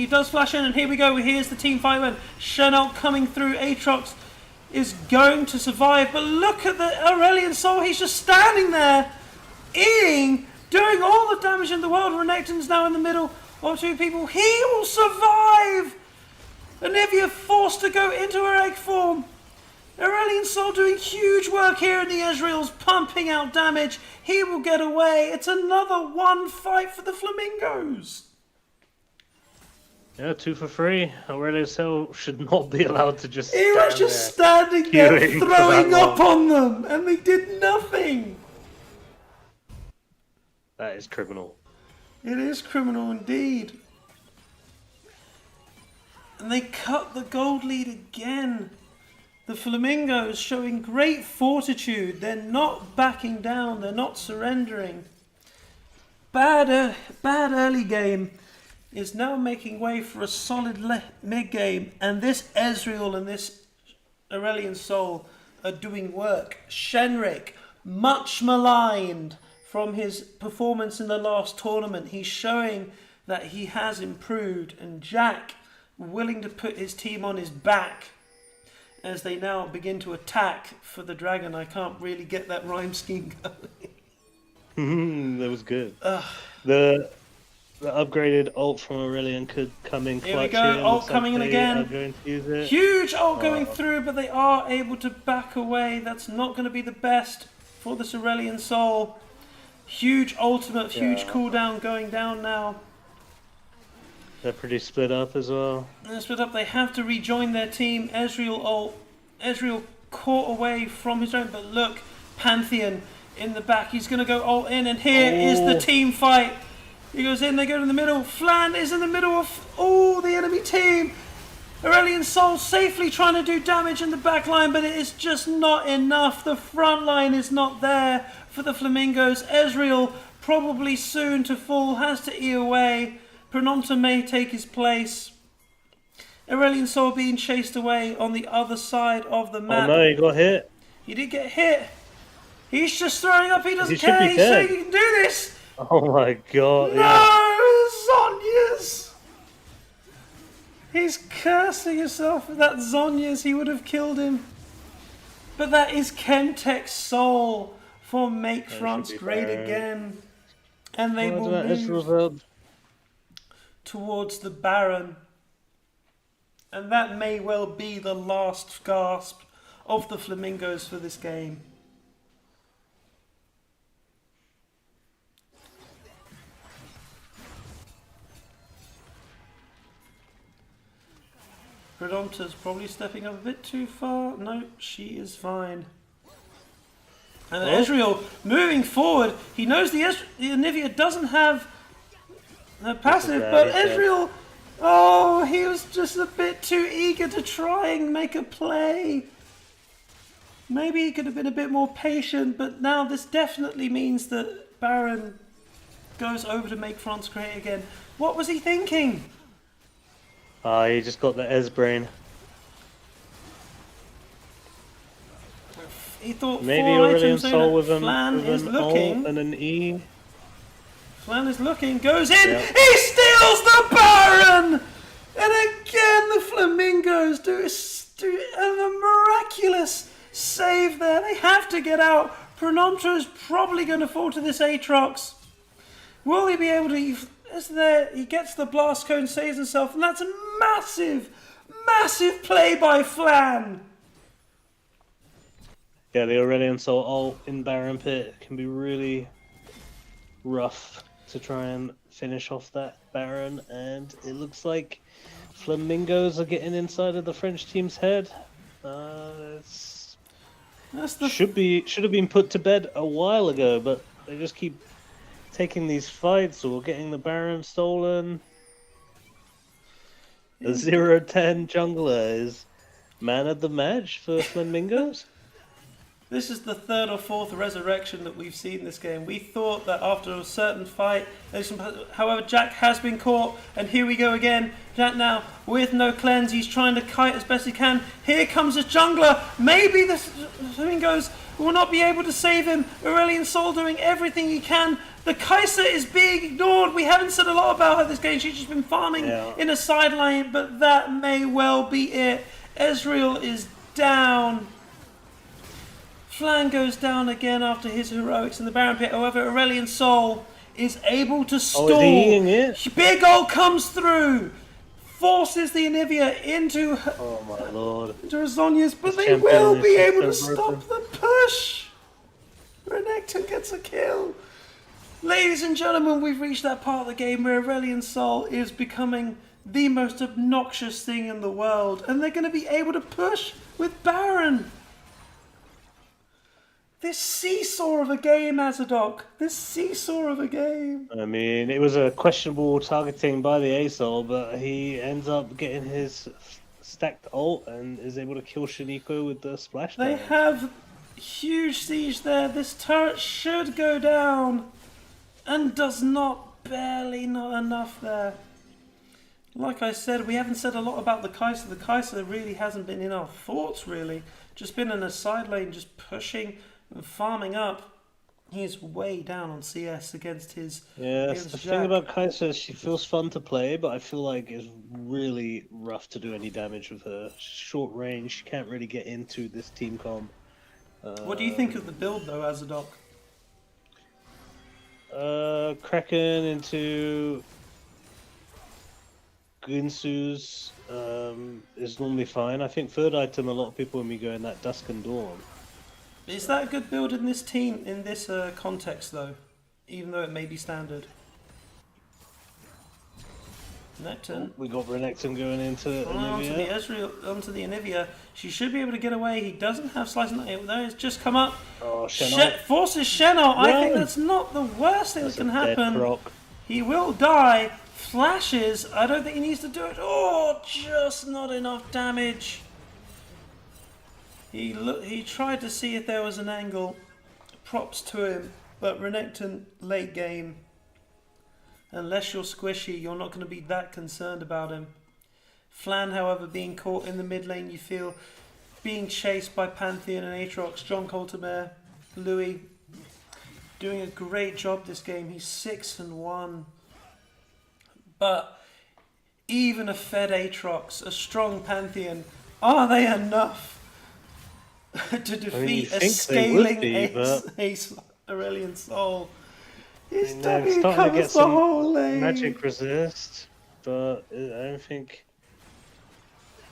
does flash in, and here we go. Here's the team fight when Chanel coming through. Aatrox is going to survive, but look at the Aurelion Soul. He's just standing there, eating, doing all the damage in the world. Renekton's now in the middle of two people. He will survive. Anivia forced to go into her egg form. Aurelion Soul doing huge work here in the Ezreal's, pumping out damage. He will get away. It's another one fight for the Flamingos. Yeah, 2 for 3. Aurelion Soul should not be allowed to just He was just standing there throwing up on them, and they did nothing. That is criminal. It is criminal indeed. And they cut the gold lead again. The Flamingos showing great fortitude. They're not backing down. They're not surrendering. Bad early game is now making way for a solid mid game. And this Ezreal and this Aurelion Soul are doing work. Shenrik, much maligned from his performance in the last tournament. He's showing that he has improved. And Jack, willing to put his team on his back as they now begin to attack for the dragon. I can't really get that rhyme scheme going. That was good. The upgraded ult from Aurelion could come in clutch. Here we go, ult coming in again. Going to use it. Huge ult going through, but they are able to back away. That's not going to be the best for this Aurelion Soul. Huge ultimate, huge cooldown going down now. They're pretty split up as well. They're split up. They have to rejoin their team. Ezreal caught away from his own, but look, Pantheon in the back. He's going to go ult in, and here is the team fight. He goes in, they go to the middle. Flan is in the middle of the enemy team. Aurelion Soul safely trying to do damage in the back line, but it is just not enough. The front line is not there for the Flamingos. Ezreal probably soon to fall, has to E away. Prononta may take his place. Aurelion Soul being chased away on the other side of the map. Oh no, he got hit. He did get hit. He's just throwing up. He doesn't He should care. be He's dead. saying he can do this. Oh my god. No, Zhonya's. He's cursing himself with that Zhonya's. He would have killed him. But that is Kentek's soul for Make France Great Again. And they will move towards the Baron. And that may well be the last gasp of the Flamingos for this game. Prononta's probably stepping up a bit too far. No, she is fine. And Ezreal moving forward. He knows the Anivia doesn't have the passive, but Ezreal, he was just a bit too eager to try and make a play. Maybe he could have been a bit more patient, but now this definitely means that Baron goes over to Make France Great Again. What was he thinking? He just got the Ez brain. He thought maybe 4 Aurelion items Soul with Flan is looking. And an E. Flan is looking, goes in, he steals the Baron! And again the Flamingos do a miraculous save there. They have to get out. Pronompto is probably going to fall to this Aatrox. Will he be able to... He gets the blast cone, saves himself, and that's a massive, massive play by Flan. Yeah, the Aurelion Soul ult in Baron Pit can be really rough to try and finish off that Baron, and it looks like Flamingos are getting inside of the French team's head. Should have been put to bed a while ago, but they just keep taking these fights or getting the Baron stolen. The 0-10 jungler is man of the match for Flamingos. This is the third or fourth resurrection that we've seen this game. We thought that after a certain fight, however, Jack has been caught, and here we go again. Jack now with no cleanse, he's trying to kite as best he can. Here comes a jungler. Maybe the Flamingos will not be able to save him. Aurelion Sol doing everything he can. The Kai'Sa is being ignored. We haven't said a lot about her this game. She's just been farming in a sideline, but that may well be it. Ezreal is down. Flan goes down again after his heroics in the Baron Pit. However, Aurelion Sol is able to stall. Oh, is he eating it? Big ol' comes through. Forces the Anivia into her, oh my lord. Into Zhonya's, but they will be able to stop the push. Renekton gets a kill. Ladies and gentlemen, we've reached that part of the game where Aurelion Sol is becoming the most obnoxious thing in the world, and they're going to be able to push with Baron. This seesaw of a game, Azadok. This seesaw of a game. I mean, it was a questionable targeting by the ASOL, but he ends up getting his stacked ult and is able to kill Shiniko with the splash. They have huge siege there. This turret should go down and does not. Barely not enough there. Like I said, we haven't said a lot about the Kai'Sa. The Kai'Sa really hasn't been in our thoughts, really. Just been in a side lane, just pushing and farming up. He's way down on CS against his. Yeah, that's the thing about Kai'Sa. She feels fun to play, but I feel like it's really rough to do any damage with her. Short range, she can't really get into this team comp. What do you think of the build, though, Azadok? Kraken into Ginsu's is normally fine. I think third item, a lot of people when we go in that Dusk and Dawn. Is that a good build in this team, in this context, though? Even though it may be standard. Renekton. We got Renekton going into Anivia. Onto the Anivia. She should be able to get away. He doesn't have slicing. There, it's just come up. Oh, Shen'Alt. Forces Shen'Alt. I think that's not the worst thing that can happen. He will die. Flashes. I don't think he needs to do it. Oh, just not enough damage. He tried to see if there was an angle. Props to him. But Renekton, late game. Unless you're squishy, you're not going to be that concerned about him. Flan, however, being caught in the mid lane, you feel being chased by Pantheon and Aatrox. John Coltemare, Louis, doing a great job this game. He's 6-1. But even a fed Aatrox, a strong Pantheon, are they enough to defeat a scaling ace Aurelion Sol? He's starting to get some magic resist, but I don't think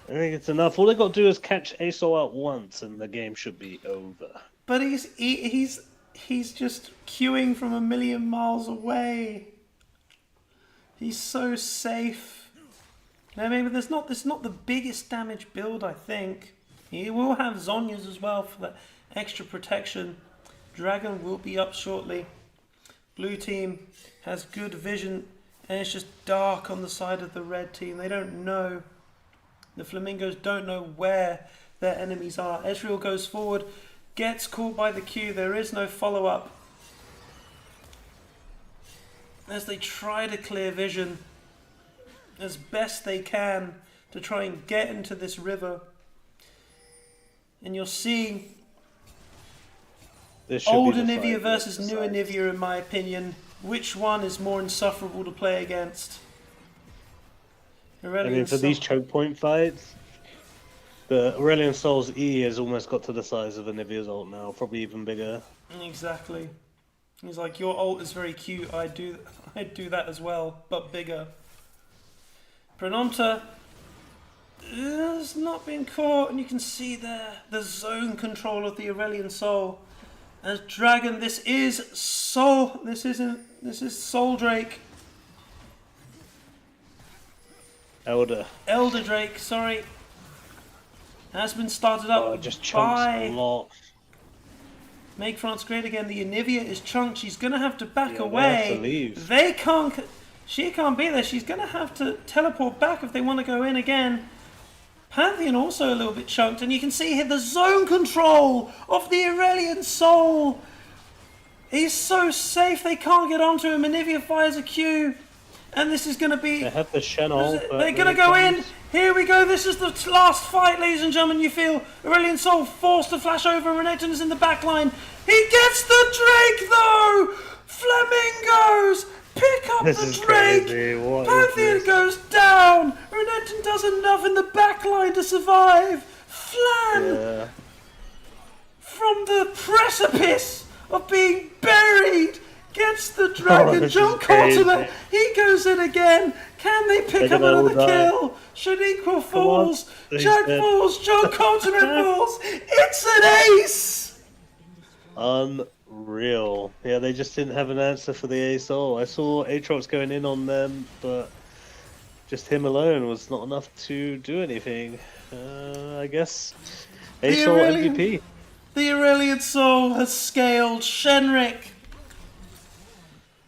it's enough. All they got to do is catch ASO out once, and the game should be over. But he's just queuing from a million miles away. He's so safe. Now maybe this is not the biggest damage build. I think he will have Zhonya's as well for that extra protection. Dragon will be up shortly. Blue team has good vision, and it's just dark on the side of the red team. They don't know. The Flamingos don't know where their enemies are. Ezreal goes forward, gets caught by the Q. There is no follow-up. As they try to clear vision as best they can to try and get into this river. And you're seeing old Anivia versus new Anivia, in my opinion. Which one is more insufferable to play against? I mean, for these choke point fights, the Aurelion Sol's E has almost got to the size of Anivia's ult now, probably even bigger. Exactly. He's like, your ult is very cute. I'd do that as well, but bigger. Prononta has not been caught, and you can see there the zone control of the Aurelian Soul. As Dragon, this is Soul. This is Soul Drake. Elder Drake, sorry. Has been started up just chunks by a lot. Make France Great Again. The Anivia is chunked. She's going to have to back Yeah, away. they have to leave. They can't... She can't be there. She's going to have to teleport back if they want to go in again. Pantheon also a little bit chunked. And you can see here the zone control of the Aurelian Soul. He's so safe. They can't get onto him. Anivia fires a Q. And this is going to be... They have the Shen ult. They're going to go in. Here we go. This is the last fight, ladies and gentlemen. You feel Aurelian Soul forced to flash over. Renekton is in the back line. He gets the Drake, though. Flamingos pick up the Drake. Pantheon goes down. Renekton does enough in the back line to survive. Flan from the precipice of being buried gets the dragon jump ultimate. He goes in again. Can they pick up another kill? Shaniqua falls. Jack falls. Junk ultimate falls. It's an ace. Unreal. Yeah, they just didn't have an answer for the ace ult. I saw Aatrox going in on them, but just him alone was not enough to do anything. I guess ace ult MVP. The Aurelian Soul has scaled. Shenrik,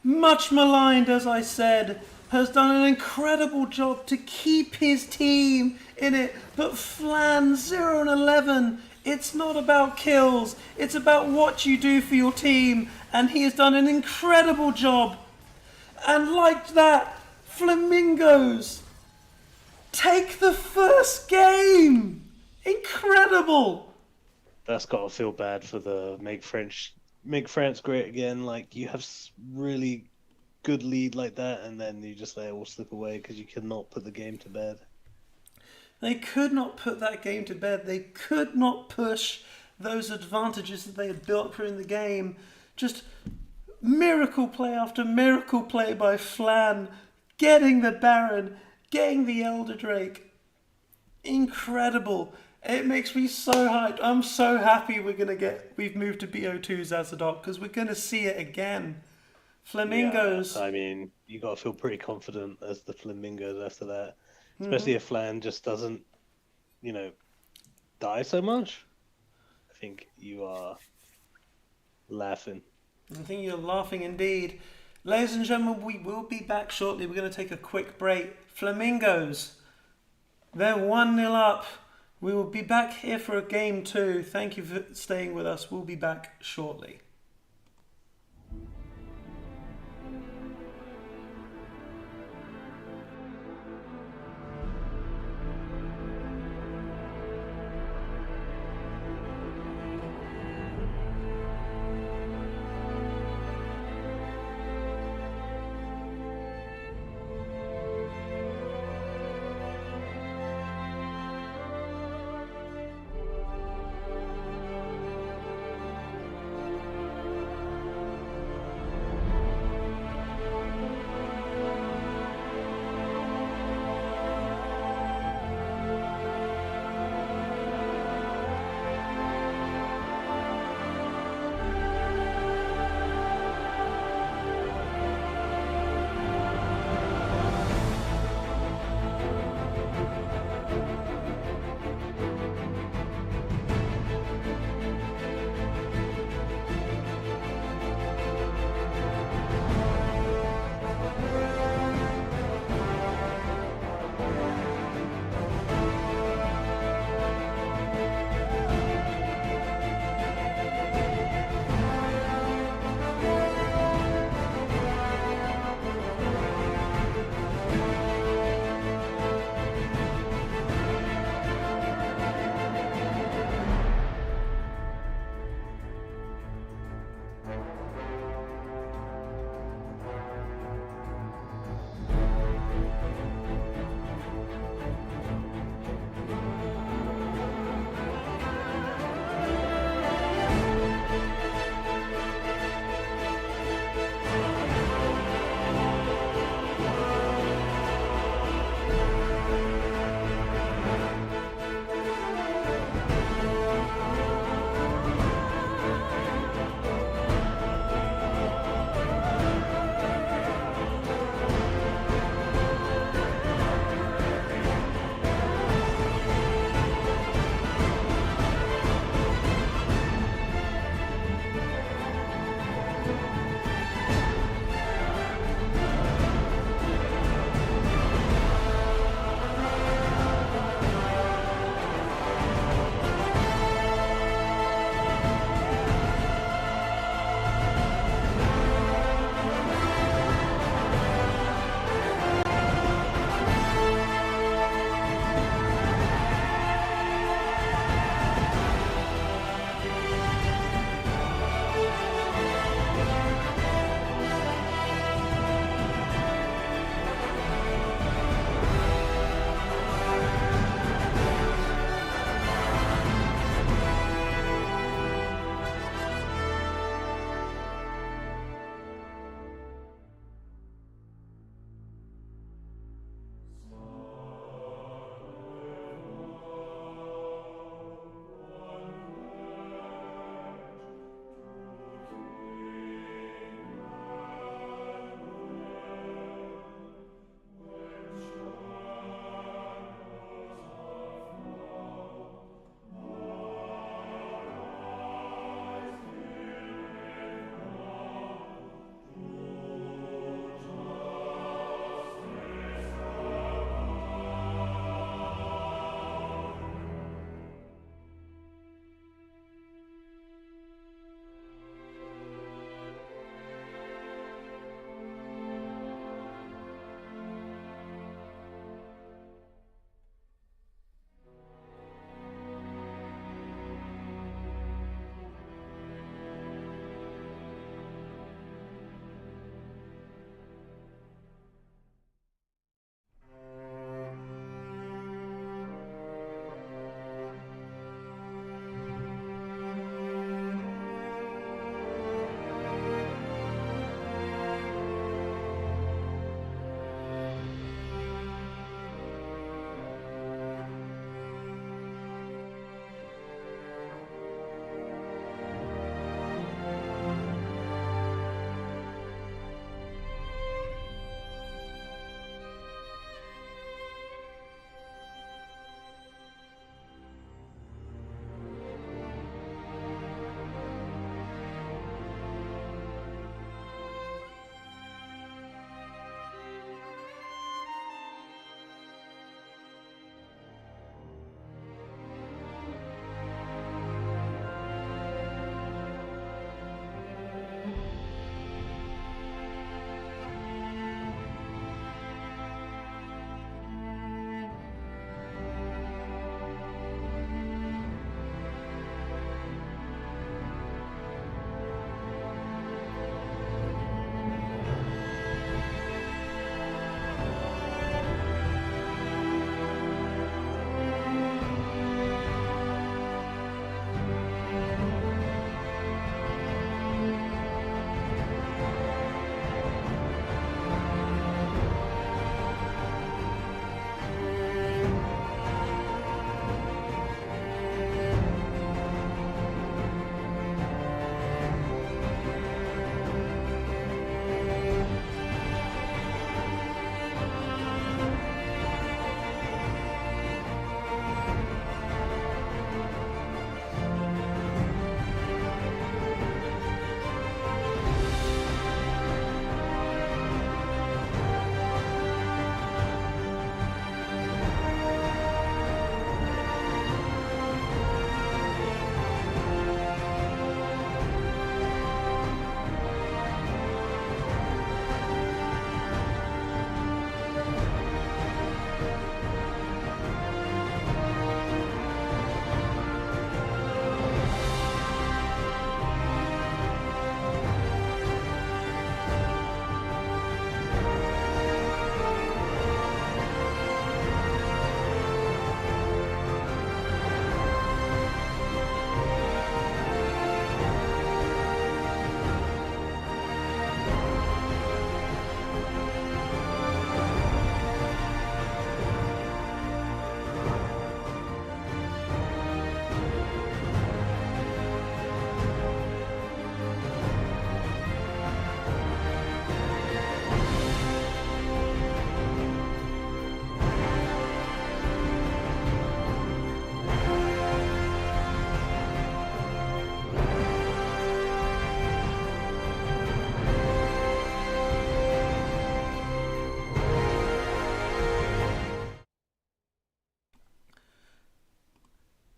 much maligned, as I said, has done an incredible job to keep his team in it. But Flan 0 and 11, it's not about kills. It's about what you do for your team. And he has done an incredible job. And like that, Flamingos take the first game. Incredible. That's got to feel bad for the Make France Great Again. Like, you have really good lead like that, and then you just let it all slip away because you cannot put the game to bed. They could not put that game to bed. They could not push those advantages that they had built during the game. Just miracle play after miracle play by Flan, getting the Baron, getting the Elder Drake. Incredible. It makes me so hyped. I'm so happy we've moved to BO2's Azadok because we're going to see it again. Flamingos. Yeah, I mean, you got to feel pretty confident as the Flamingos after that. Especially if Flan just doesn't, die so much. I think you are laughing. I think you're laughing indeed. Ladies and gentlemen, we will be back shortly. We're going to take a quick break. Flamingos, they're 1-0 up. We will be back here for a game 2. Thank you for staying with us. We'll be back shortly.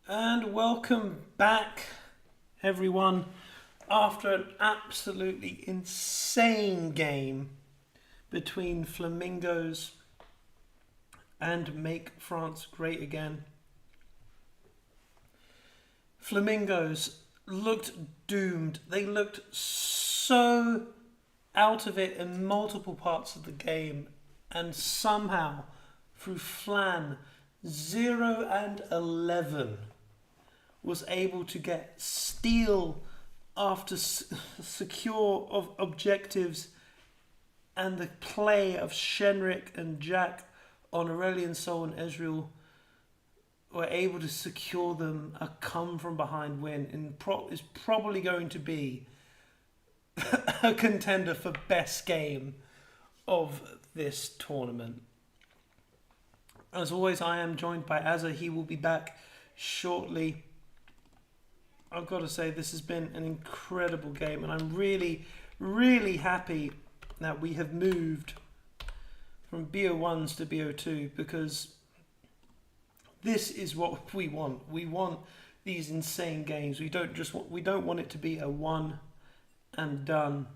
And welcome back, everyone, after an absolutely insane game between Flamingos and Make France Great Again. Flamingos looked doomed. They looked so out of it in multiple parts of the game, and somehow, through Flan 0 and 11, was able to get steal after secure of objectives, and the play of Shenrik and Jack on Aurelian Soul and Ezreal were able to secure them a come from behind win, and is probably going to be a contender for best game of this tournament. As always, I am joined by Azza. He will be back shortly. I've got to say, this has been an incredible game, and I'm really, really happy that we have moved from BO1s to BO2, because this is what we want. We want these insane games. We don't want it to be a one and done.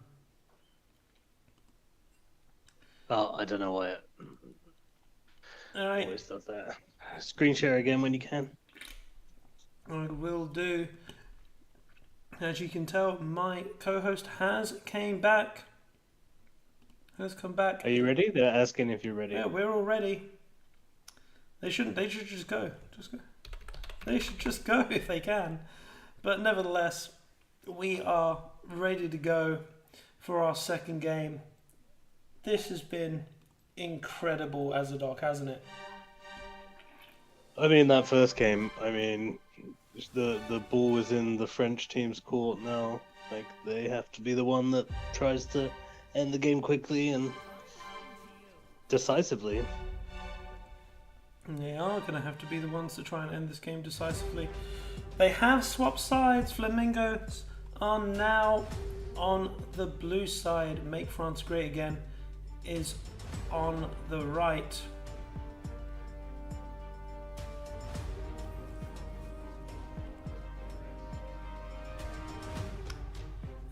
Oh, I don't know why it Alright. always does that. Screen share again when you can. I will do. As you can tell, my co-host has come back. Are you ready? They're asking if you're ready. Yeah, we're all ready. They should just go. They should just go if they can. But nevertheless, we are ready to go for our second game. This has been incredible as a doc, hasn't it? I mean, that first game, the ball is in the French team's court now. Like, they have to be the one that tries to end the game quickly and decisively. They are going to have to be the ones to try and end this game decisively. They have swapped sides. Flamingos are now on the blue side. Make France Great Again is on the right.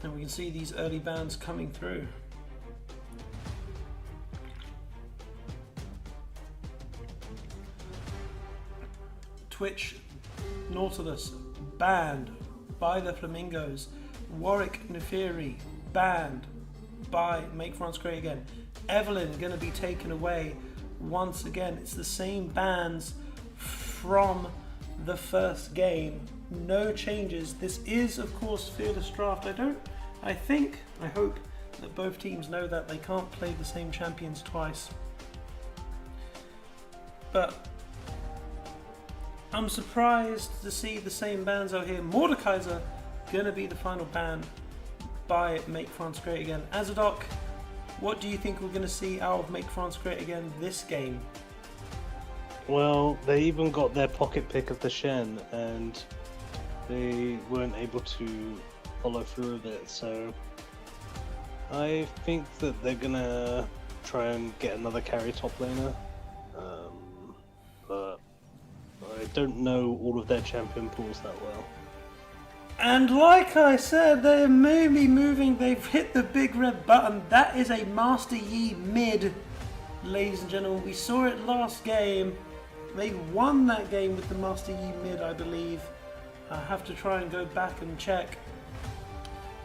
And we can see these early bans coming through. Twitch Nautilus banned by the Flamingos. Warwick Neferi banned by Make France Great Again. Evelyn going to be taken away once again. It's the same bans from the first game. No changes. This is, of course, Fearless Draft. I hope that both teams know that they can't play the same champions twice. But I'm surprised to see the same bans out here. Mordekaiser gonna be the final ban by Make France Great Again. Azadoc, what do you think we're gonna see out of Make France Great Again this game? Well, they even got their pocket pick of the Shen, and they weren't able to follow through with it, so I think that they're gonna try and get another carry top laner, but I don't know all of their champion pools that well. And like I said, they're maybe moving. They've hit the big red button. That is a Master Yi mid, ladies and gentlemen. We saw it last game. They won that game with the Master Yi mid, I believe. I have to try and go back and check.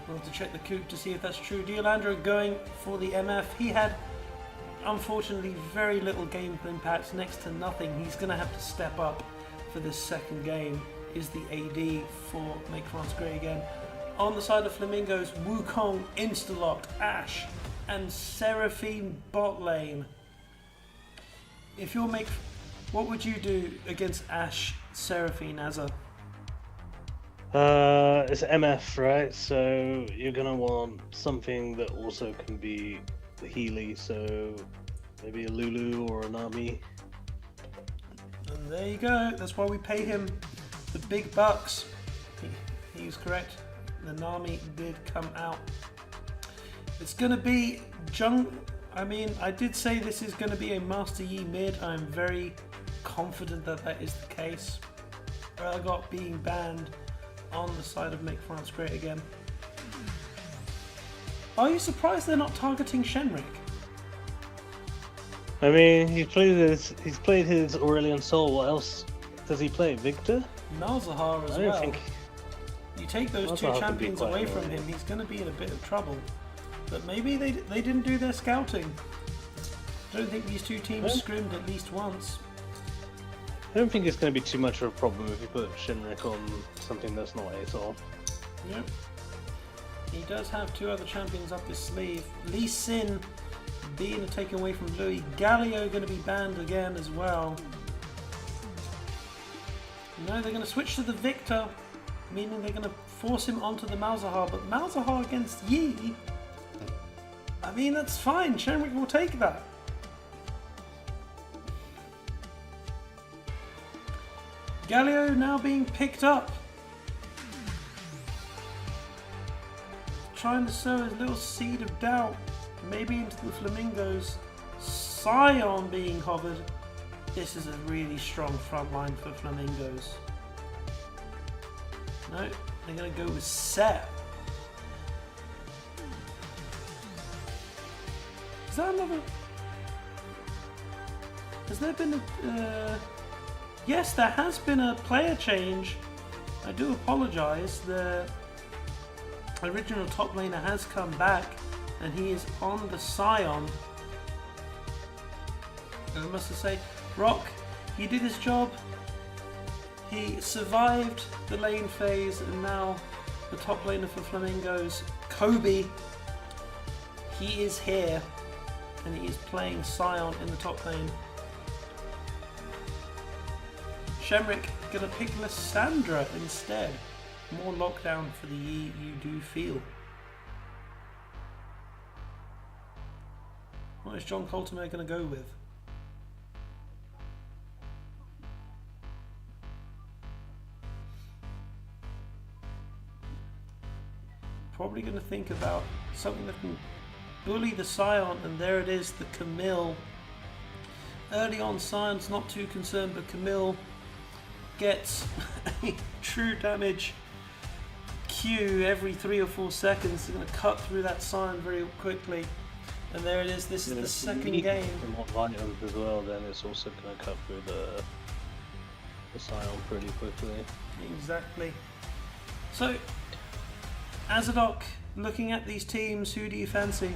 I'll have to check the coop to see if that's true. Diolandro going for the MF. He had, unfortunately, very little game impact, next to nothing. He's going to have to step up for this second game. Is the AD for Make France Great Again. On the side of Flamingos, Wukong insta-locked, Ashe and Seraphine bot lane. If you're what would you do against Ashe Seraphine as a? It's MF, right? So you're gonna want something that also can be Healy, so maybe a Lulu or an Army. And there you go. That's why we pay him the big bucks. He's correct. The Nami did come out. It's going to be I did say this is going to be a Master Yi mid. I'm very confident that that is the case. got being banned on the side of Make France Great Again. Are you surprised they're not targeting Shenrik? I mean, he's played his Aurelion Sol. What else does he play? Victor? Malzahar as I don't well. think You take those Malzahar two can be champions quite away from annoying. him, he's going to be in a bit of trouble. But maybe they didn't do their scouting. I don't think these two teams scrimmed at least once. I don't think it's going to be too much of a problem if you put Shinrik on something that's not ASOL. Yep. He does have two other champions up his sleeve. Lee Sin being taken away from Louis. Galio going to be banned again as well. No, they're going to switch to the Victor, meaning they're going to force him onto the Malzahar. But Malzahar against Yi, I mean, that's fine. Shenrik will take that. Galio now being picked up. Trying to sow his little seed of doubt, maybe into the Flamingos. Scion being hovered. This is a really strong front line for Flamingos. No, they're going to go with Set. Is that another? Has there been a? Yes, there has been a player change. I do apologise. The original top laner has come back, and he is on the Scion. I must say, Rock, he did his job. He survived the lane phase, and now the top laner for Flamingos, Kobe, he is here, and he is playing Scion in the top lane. Shenrik gonna pick Lysandra instead. More lockdown for the Yi, you do feel. What is John Coltimer gonna go with? Probably gonna think about something that can bully the Scion, and there it is, the Camille. Early on, Scion's not too concerned, but Camille gets a true damage Q every 3 or 4 seconds. They're going to cut through that Scion very quickly. And there it is, this is the second game. Items as well, then it's also going to cut through the Scion pretty quickly. Exactly. So, Azadok, looking at these teams, who do you fancy?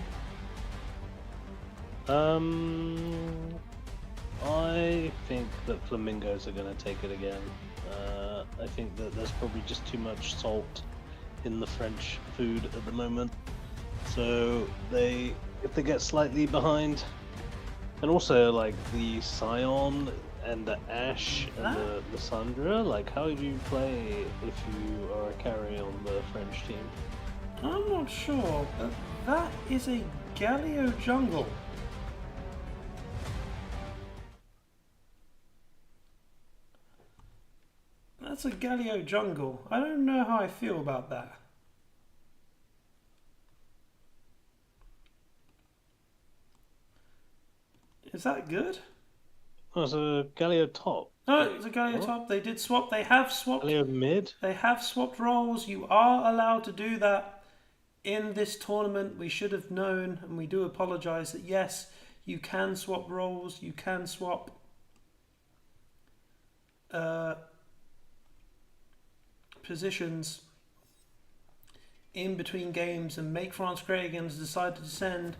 I think that Flamingos are going to take it again. I think that there's probably just too much salt in the French food at the moment. So if they get slightly behind, and also like the Scion and the Ashe and the Lysandra, like how do you play if you are a carry on the French team? I'm not sure, but that is a Galio jungle. That's a Galio jungle. I don't know how I feel about that. Is that good? Oh, it's a Galio top. No, it's a Galio top. They did swap. They have swapped. Galio mid? They have swapped roles. You are allowed to do that in this tournament. We should have known, and we do apologise that yes, you can swap roles. You can swap positions in between games, and Make France Great Again has decided to send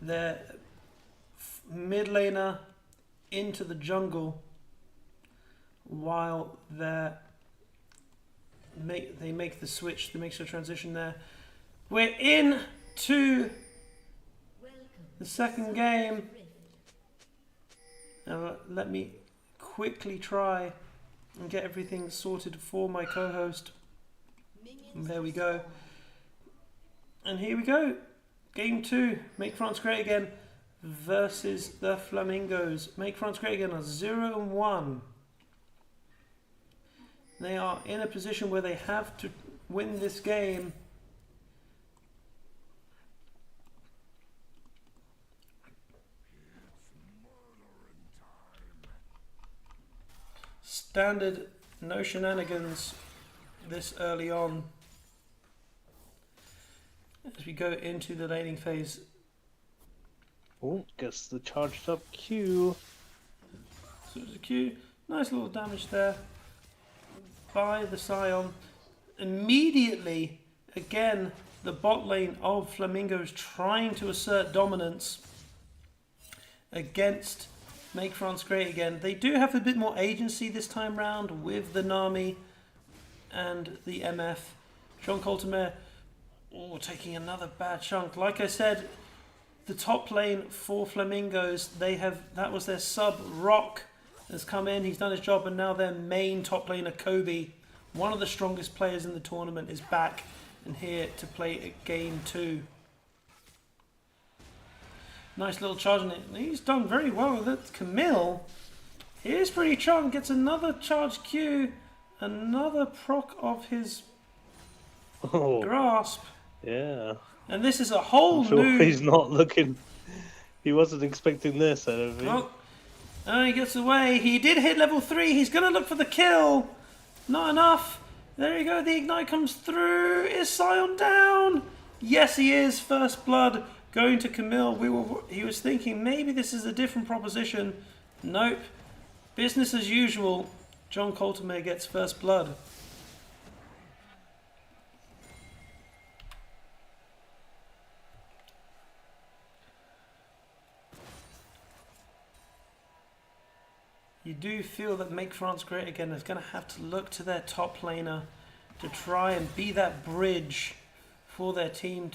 their mid laner into the jungle while they make the switch, they make the transition there. We're in to the second game. Now let me quickly try and get everything sorted for my co-host. And there we go. And here we go. Game 2. Make France Great Again versus the Flamingos. Make France Great Again are 0-1. They are in a position where they have to win this game. Standard No shenanigans this early on. As we go into the laning phase. Oh, gets the charged up Q. So there's a Q. Nice little damage there by the Scion. Immediately, again, the bot lane of Flamingos trying to assert dominance against Make France Great Again. They do have a bit more agency this time round with the Nami and the MF. Jean Coltemer, taking another bad chunk. Like I said, the top lane for Flamingos, that was their sub. Rock has come in, he's done his job, and now their main top laner, Kobe, one of the strongest players in the tournament, is back and here to play game 2. Nice little charge in it. He's done very well with it. Camille, here's pretty charmed, gets another charge Q, another proc of his grasp. Yeah. And this is a whole I'm sure new... he's not looking... He wasn't expecting this, I don't think. Oh, he gets away. He did hit level 3. He's going to look for the kill. Not enough. There you go. The ignite comes through. Is Scion down? Yes, he is. First blood going to Camille. He was thinking maybe this is a different proposition. Nope. Business as usual. John Coltemer gets first blood. You do feel that Make France Great Again is going to have to look to their top laner to try and be that bridge for their team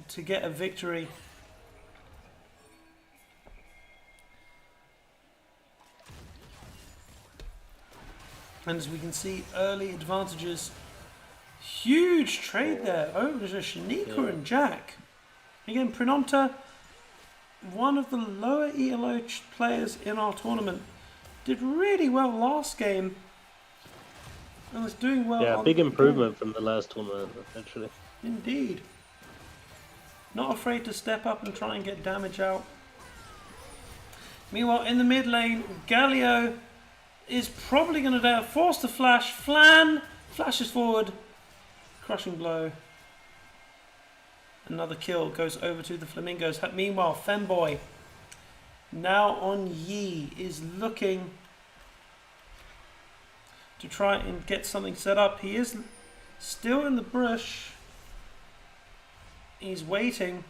to get a victory. And as we can see, early advantages. Huge trade there over to Shanika and Jack. Again, Prenomta, one of the lower ELO players in our tournament, did really well last game and was doing well. Yeah, big improvement from the last tournament, actually. Indeed. Not afraid to step up and try and get damage out. Meanwhile, in the mid lane, Galio is probably going to die. Forced to flash. Flan flashes forward. Crushing blow. Another kill goes over to the Flamingos. Meanwhile, Femboy, now on Yi, is looking to try and get something set up. He is still in the bush. He's waiting.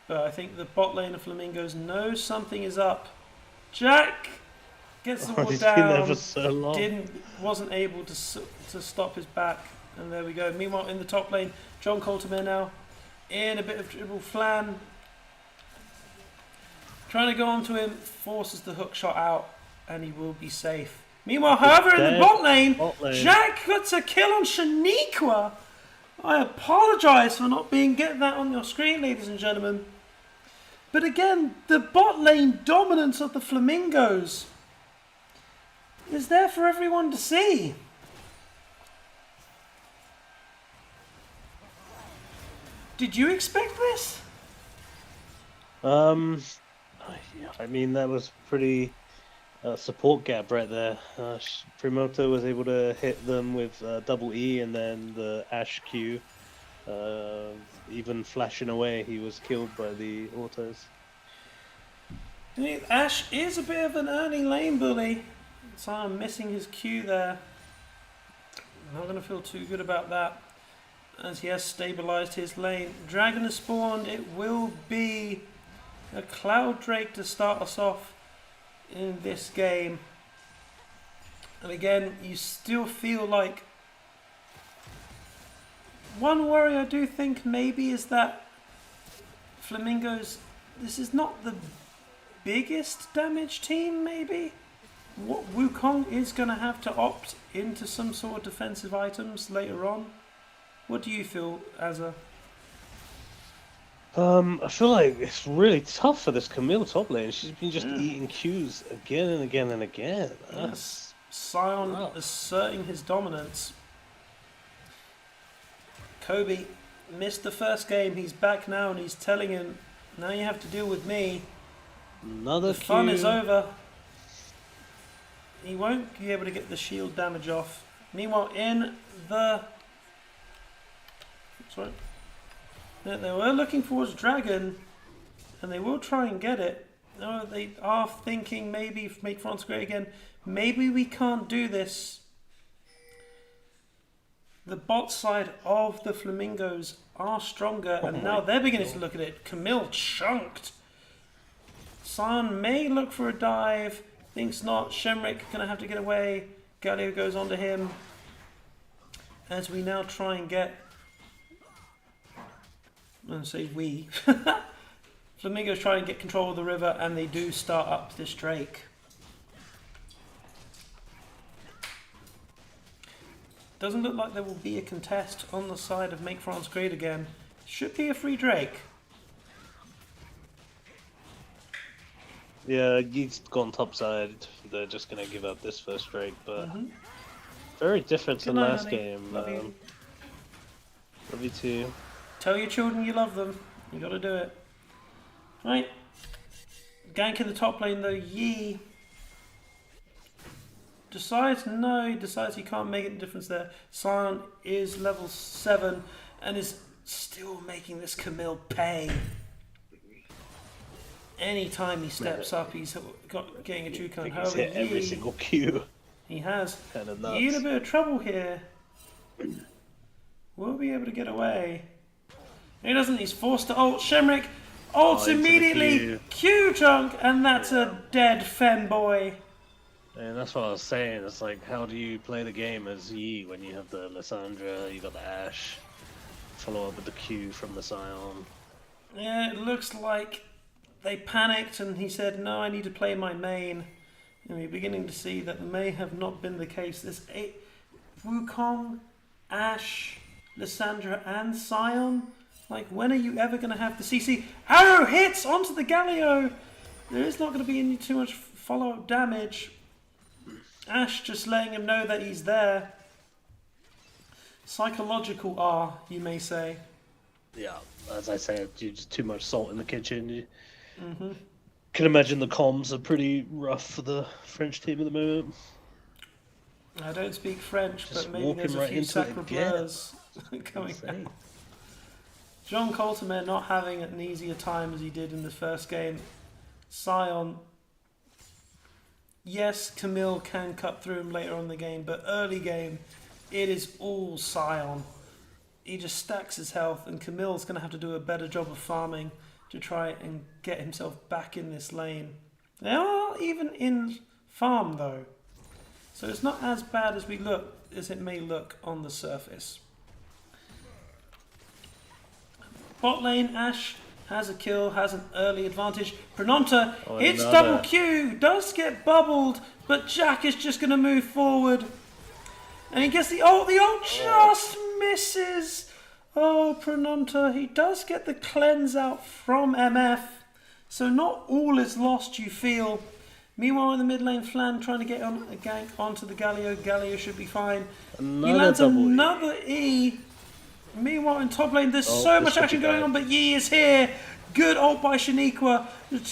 But I think the bot lane of Flamingos knows something is up. Jack gets the wall down. For so long. Wasn't able to stop his back. And there we go. Meanwhile, in the top lane, John Coltemer now in a bit of dribble. Flan trying to go onto him, forces the hook shot out, and he will be safe. Meanwhile, however, in the bot lane, Jack gets a kill on Shaniqua. I apologise for not getting that on your screen, ladies and gentlemen. But again, the bot lane dominance of the Flamingos is there for everyone to see. Did you expect this? I mean, that was pretty support gap right there. Primoto was able to hit them with double E and then the Ash Q. Even flashing away, he was killed by the autos. Ash is a bit of an early lane bully, so I'm missing his Q there. I'm not going to feel too good about that, as he has stabilised his lane. Dragon has spawned. It will be a Cloud Drake to start us off in this game. And again, you still feel like... One worry I do think maybe is that Flamingos, this is not the biggest damage team maybe. Wukong is going to have to opt into some sort of defensive items later on. What do you feel, Azza? I feel like it's really tough for this Camille top lane. She's been just eating Qs again and again and again. Yes. Scion asserting his dominance. Kobe missed the first game. He's back now and he's telling him, now you have to deal with me. Another The fun is over. he won't be able to get the shield damage off. Meanwhile, in the... Sorry. They were looking towards Dragon, and they will try and get it. They are thinking maybe make France great again. Maybe we can't do this. The bot side of the Flamingos are stronger, and now they're beginning to look at it. Camille chunked. San may look for a dive. Thinks not. Shemrick gonna have to get away. Galio goes onto him. As we now try and get... I'm gonna say we. Flamingos try and get control of the river, and they do start up this Drake. Doesn't look like there will be a contest on the side of Make France Great Again. Should be a free Drake. Yeah, he's gone topside. They're just going to give up this first Drake, but very different than last game. Love you. Love you too. Tell your children you love them. You got to do it. Right. Gank in the top lane though. Yi decides he can't make a difference there. Sion is level 7 and is still making this Camille pay. Anytime he steps up, he's getting a true count. He's hit every single Q. He has. Kind of nuts. Yi in a bit of trouble here. Will be able to get away. He doesn't. He's forced to ult. Shemrick ults immediately. Q chunk, and that's a dead femboy. And that's what I was saying. It's like, how do you play the game as Yi when you have the Lissandra, you got the Ashe, follow up with the Q from the Sion? Yeah, it looks like they panicked and he said, no, I need to play my main. And we're beginning to see that may have not been the case. There's Wukong, Ashe, Lissandra, and Sion. Like, when are you ever going to have the CC? Arrow hits onto the Galio! There is not going to be any too much follow-up damage. Ashe just letting him know that he's there. Psychological R, you may say. Yeah, as I said, just too much salt in the kitchen. You can imagine the comms are pretty rough for the French team at the moment. I don't speak French, Just but maybe there's a few sacre blurs coming out. John Colterman not having an easier time as he did in the first game. Sion. Yes, Camille can cut through him later on in the game, but early game, it is all Sion. He just stacks his health, and Camille's going to have to do a better job of farming to try and get himself back in this lane. They are even in farm, though. So it's not as bad as it may look on the surface. Bot lane, Ashe has a kill, has an early advantage. Prononta hits double Q, does get bubbled, but Jack is just going to move forward. And he gets the ult. The ult just misses. Oh, Prononta, he does get the cleanse out from MF. So not all is lost, you feel. Meanwhile, in the mid lane, Flan trying to get on a gank onto the Galio. Galio should be fine. He lands another E. Meanwhile, in top lane, there's so much action going on, but Yi is here. Good ult by Shaniqua.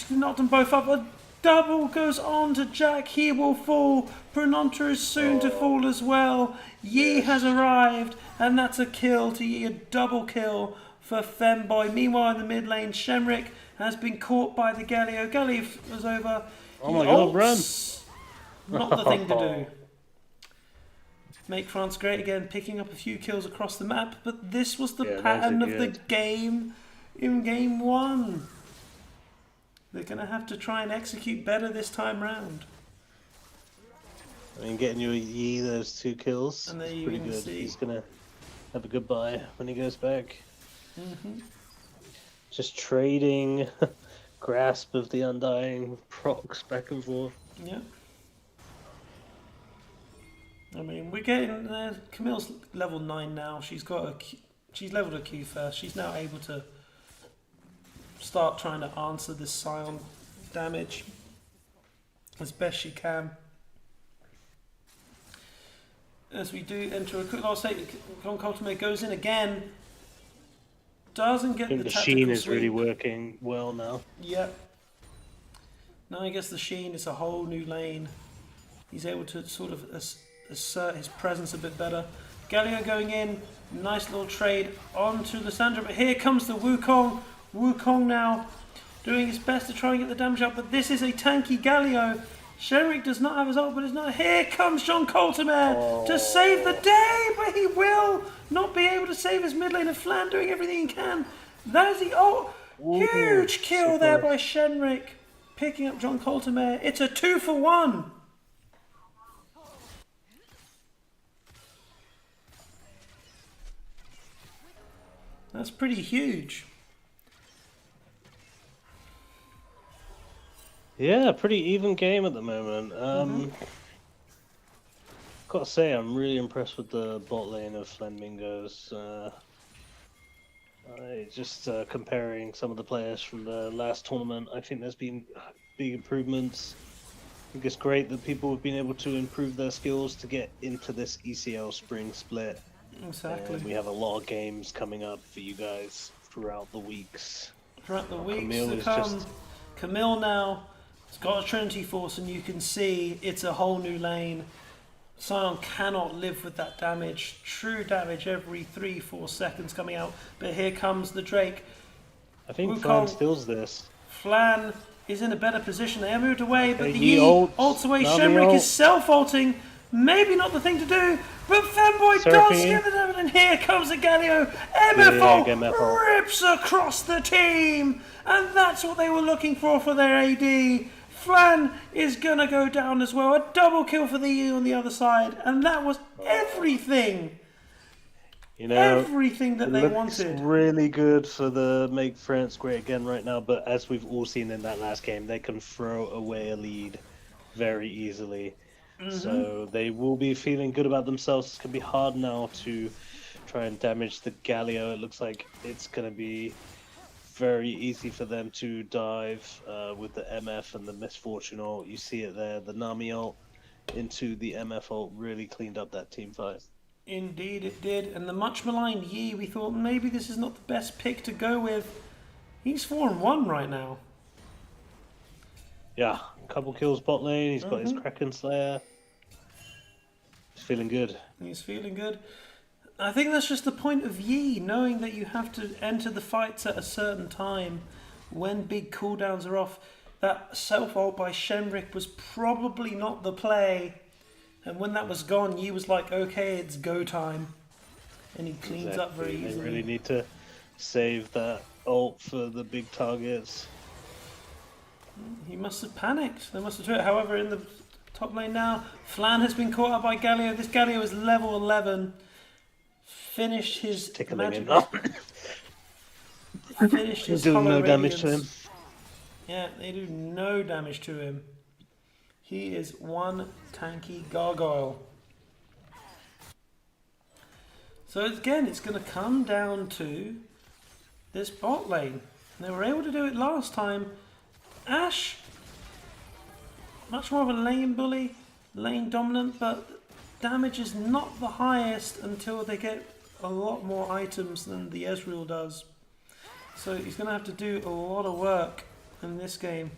Knocked them both up. A double goes on to Jack. He will fall. Prononta is soon to fall as well. Yi has arrived, and that's a kill to Yi. A double kill for Femboy. Meanwhile, in the mid lane, Shemrick has been caught by the Galio. Galio was over. Oh my god, run! Not the thing to do. Make France great again, picking up a few kills across the map, but this was the pattern of the game in game 1. They're going to have to try and execute better this time round. I mean, getting your Yi those 2 kills and is pretty good. He's going to have a goodbye when he goes back. Just trading grasp of the Undying procs back and forth. Yeah. I mean, we're getting Camille's level 9 now. She's leveled a Q first. She's now able to start trying to answer this Sion damage as best she can. As we do enter a quick last take, Cultimate goes in again. Doesn't get the tactical sweep. The Sheen is really working well now. Yep. Now I guess the Sheen is a whole new lane. He's able to sort of assert his presence a bit better. Galio going in, nice little trade onto Lysandra, but here comes the Wukong. Wukong now doing his best to try and get the damage up, but this is a tanky Galio. Shenrik does not have his ult, but it's not. Here comes John Coltemare to save the day, but he will not be able to save his mid lane, and Flan doing everything he can. That is the ult. Huge kill there by Shenrik, picking up John Coltemare. It's a 2-for-1. That's pretty huge. Yeah, pretty even game at the moment. Gotta say, I'm really impressed with the bot lane of Flanmingos. Just comparing some of the players from the last tournament, I think there's been big improvements. I think it's great that people have been able to improve their skills to get into this ECL Spring split. Exactly. And we have a lot of games coming up for you guys throughout the weeks. Throughout the weeks Camille to come. Camille now has got a Trinity Force, and you can see it's a whole new lane. Sion cannot live with that damage. True damage every 3-4 seconds coming out. But here comes the Drake. I think Flan steals this. Flan is in a better position. They are moved away, but the Yi ults away. Shenrik is self-ulting. Maybe not the thing to do, but Femboy does get the damage, and here comes the Galio. MFO rips across the team, and that's what they were looking for their AD. Flan is gonna go down as well. A double kill for the E on the other side, and that was everything. You know, everything that they wanted. It's really good for the Make France Great Again right now, but as we've all seen in that last game, they can throw away a lead very easily. So they will be feeling good about themselves. It's going to be hard now to try and damage the Galio. It looks like it's going to be very easy for them to dive with the MF and the Misfortune ult. You see it there. The Nami ult into the MF ult really cleaned up that team fight. Indeed it did. And the much maligned Yi, we thought maybe this is not the best pick to go with. He's 4-1 right now. Yeah, a couple kills bot lane. He's got his Kraken Slayer. He's feeling good. He's feeling good. I think that's just the point of Yi, knowing that you have to enter the fights at a certain time when big cooldowns are off. That self-ult by Shenrik was probably not the play. And when that was gone, Yi was like, okay, it's go time. And he cleans up very easily. They really need to save that ult for the big targets. He must have panicked. They must have tried. However, in the top lane now, Flan has been caught up by Galio. This Galio is level 11. Finished his magic. Finished his do no radiance. Damage to him. Yeah, they do no damage to him. He is one tanky gargoyle. So again, it's going to come down to this bot lane. They were able to do it last time. Ashe, much more of a lane bully, lane dominant, but damage is not the highest until they get a lot more items than the Ezreal does. So he's going to have to do a lot of work in this game.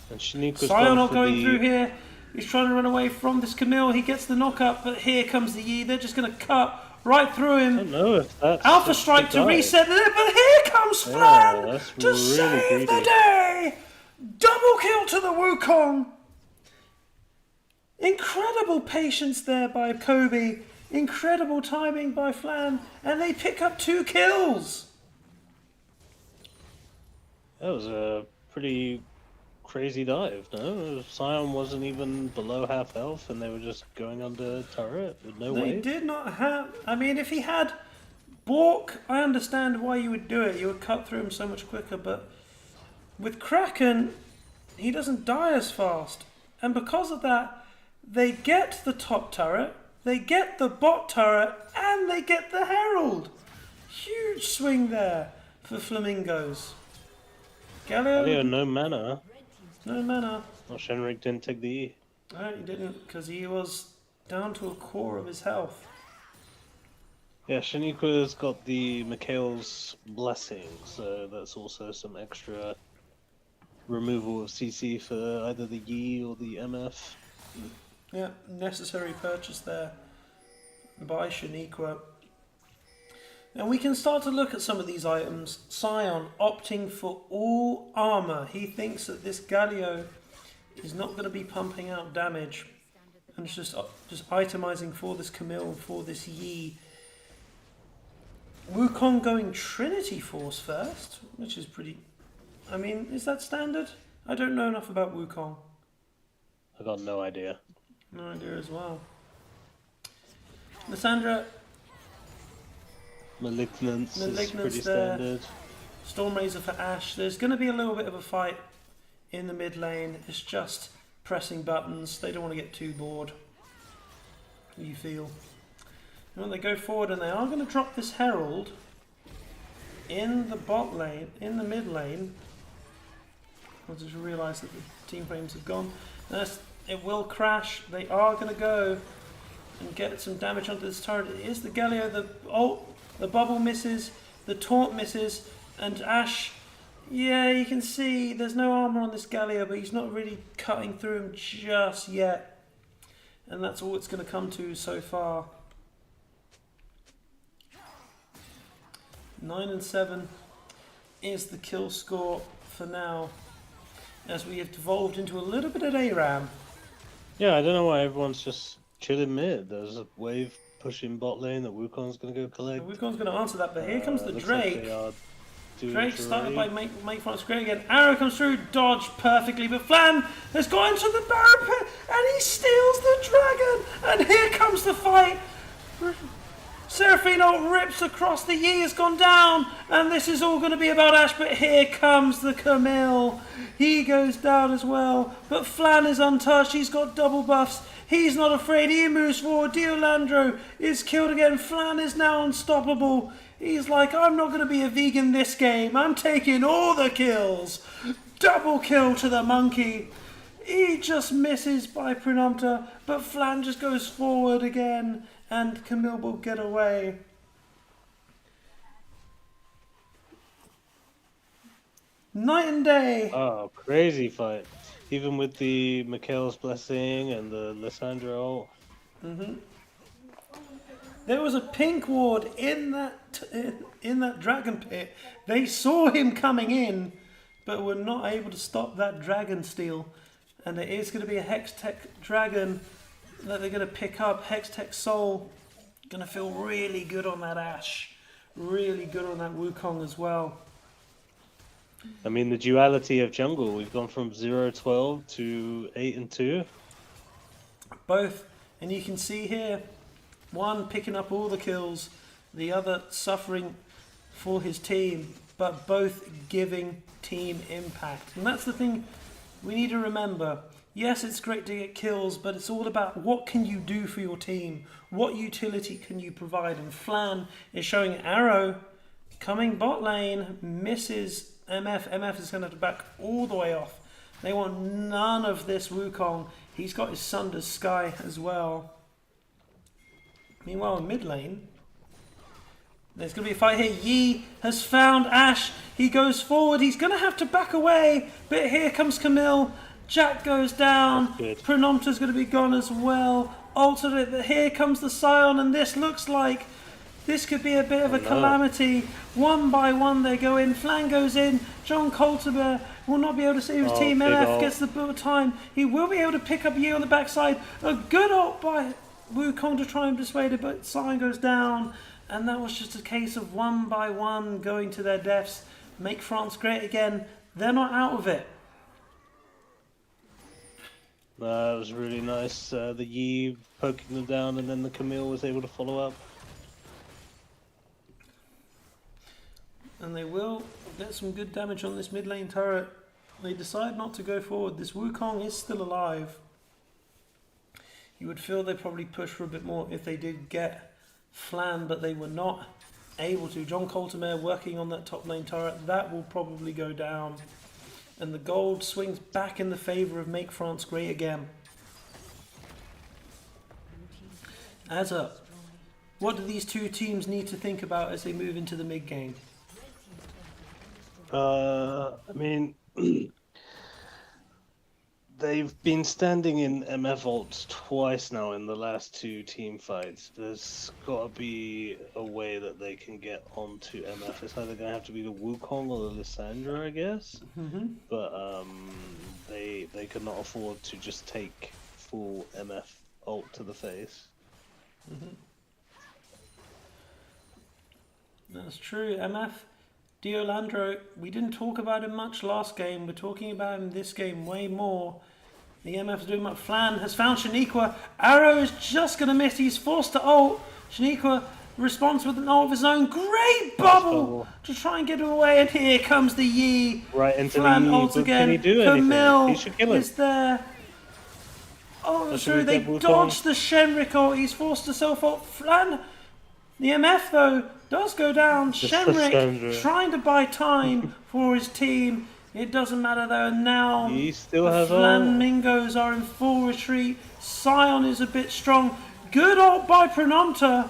And Shanika's Sion not going through here. He's trying to run away from this Camille. He gets the knock-up, but here comes the Yi. They're just going to cut right through him. I don't know if that's Alpha Strike to reset it, but here comes Flan to really save greedy. the day. Double kill to the Wukong. Incredible patience there by Kobe. Incredible timing by Flan. And they pick up 2 kills. That was a pretty crazy dive, no? Sion wasn't even below half health and they were just going under turret with no wave. They did not have... I mean, if he had Bork, I understand why you would do it. You would cut through him so much quicker, but with Kraken, he doesn't die as fast. And because of that, they get the top turret, they get the bot turret, and they get the Herald. Huge swing there for Flamingos. Galio, no mana. No mana. Well, Shenrik didn't take the E. No, he didn't, because he was down to a core of his health. Yeah, Shanika's got the Mikhail's Blessing, so that's also some extra removal of CC for either the Yi or the MF. Yeah, necessary purchase there by Shaniqua. And we can start to look at some of these items. Scion opting for all armor. He thinks that this Galio is not going to be pumping out damage. And it's just itemizing for this Camille, for this Yi. Wukong going Trinity Force first, which is pretty... I mean, is that standard? I don't know enough about Wukong. I got no idea. No idea as well. Lissandra... Malignance is pretty there. standard. Stormrazor for Ashe. There's going to be a little bit of a fight in the mid lane. It's just pressing buttons. They don't want to get too bored. You feel. And when they go forward, and they are going to drop this Herald in the bot lane, in the mid lane. I just realised that the team frames have gone. It will crash. They are going to go and get some damage onto this turret. It is the Galio. The bubble misses. The taunt misses. And Ashe, yeah, you can see there's no armor on this Galio, but he's not really cutting through him just yet. And that's all it's going to come to so far. 9 and 7 is the kill score for now, as we have devolved into a little bit of ARAM. Yeah, I don't know why everyone's just chilling mid. There's a wave pushing bot lane that Wukong's going to go collect. Wukong's going to answer that, but here comes the Drake. Like Drake started by make France great again. Arrow comes through, dodged perfectly, but Flan has gone into the barrow pit and he steals the dragon. And here comes the fight. Serafino rips across, the Yi has gone down, and this is all going to be about Ashe, but here comes the Camille. He goes down as well, but Flan is untouched, he's got double buffs, he's not afraid, he moves forward, Diolandro is killed again, Flan is now unstoppable. He's like, I'm not going to be a vegan this game, I'm taking all the kills. Double kill to the monkey. He just misses by Prenumpta, but Flan just goes forward again. And Camille will get away. Night and day. Oh, crazy fight. Even with the Mikhail's blessing and the Lissandra ult. There was a pink ward in that dragon pit. They saw him coming in, but were not able to stop that dragon steal. And it is going to be a Hextech dragon that they're going to pick up. Hextech Soul. Going to feel really good on that Ashe. Really good on that Wukong as well. I mean, the duality of jungle. We've gone from 0-12 to 8-2. Both. And you can see here, one picking up all the kills, the other suffering for his team, but both giving team impact. And that's the thing we need to remember. Yes, it's great to get kills, but it's all about what can you do for your team? What utility can you provide? And Flan is showing Arrow coming bot lane, misses MF. MF is going to have to back all the way off. They want none of this Wukong. He's got his Sunder's Sky as well. Meanwhile, in mid lane, there's going to be a fight here. Yi has found Ashe. He goes forward. He's going to have to back away, but here comes Camille. Jack goes down, Prenumpta's going to be gone as well, Alternate, but here comes the Scion, and this looks like this could be a bit of a calamity. One by one they go in, Flan goes in, John Colterbear will not be able to save his team, MF gets the bit of time, he will be able to pick up Yi on the backside, a good ult by Wukong to try and dissuade it, but Scion goes down, and that was just a case of one by one going to their deaths. Make France great again, they're not out of it. That was really nice. The Yi poking them down, and then the Camille was able to follow up. And they will get some good damage on this mid lane turret. They decide not to go forward. This Wukong is still alive. You would feel they probably push for a bit more if they did get Flan, but they were not able to. John Coltermere working on that top lane turret. That will probably go down. And the gold swings back in the favour of Make France Great Again. As up, what do these two teams need to think about as they move into the mid game? I mean, They've been standing in MF ults twice now in the last two team fights. There's got to be a way that they can get onto MF. It's either going to have to be the Wukong or the Lissandra, I guess. But they could not afford to just take full MF ult to the face. That's true. MF, Diolandro, we didn't talk about him much last game. We're talking about him this game way more. The MF's doing much. Flan has found Shaniqua. Arrow is just going to miss. He's forced to ult. Shaniqua responds with an ult of his own. Great bubble to try and get him away. And here comes the Yi. Right into Flan the Yi. ults again. Can he do Camille anything? He should kill him. is there. Oh, sorry, they dodged the Shenrik ult. He's forced to self-ult. Flan, the MF though, does go down. Shenrik trying to buy time for his team. It doesn't matter though. Now He still the has Flanmingos are in full retreat. Sion is a bit strong. Good ult by Pronomptor.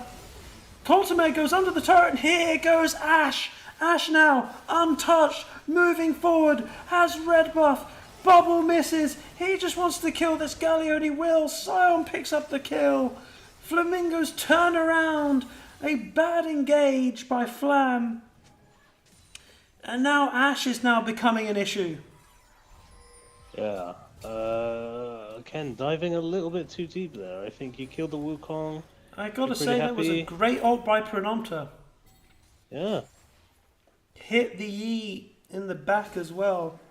Coltame goes under the turret, and here goes Ash. Ash now, untouched, moving forward, has red buff. Bubble misses. He just wants to kill this Galio, and he will. Sion picks up the kill. Flamingos turn around. A bad engage by Flam. And now Ash is now becoming an issue. Yeah. Ken, diving a little bit too deep there. I think you killed the Wukong. I gotta say, that was a great ult by Pronomptor. Yeah. Hit the Yi in the back as well.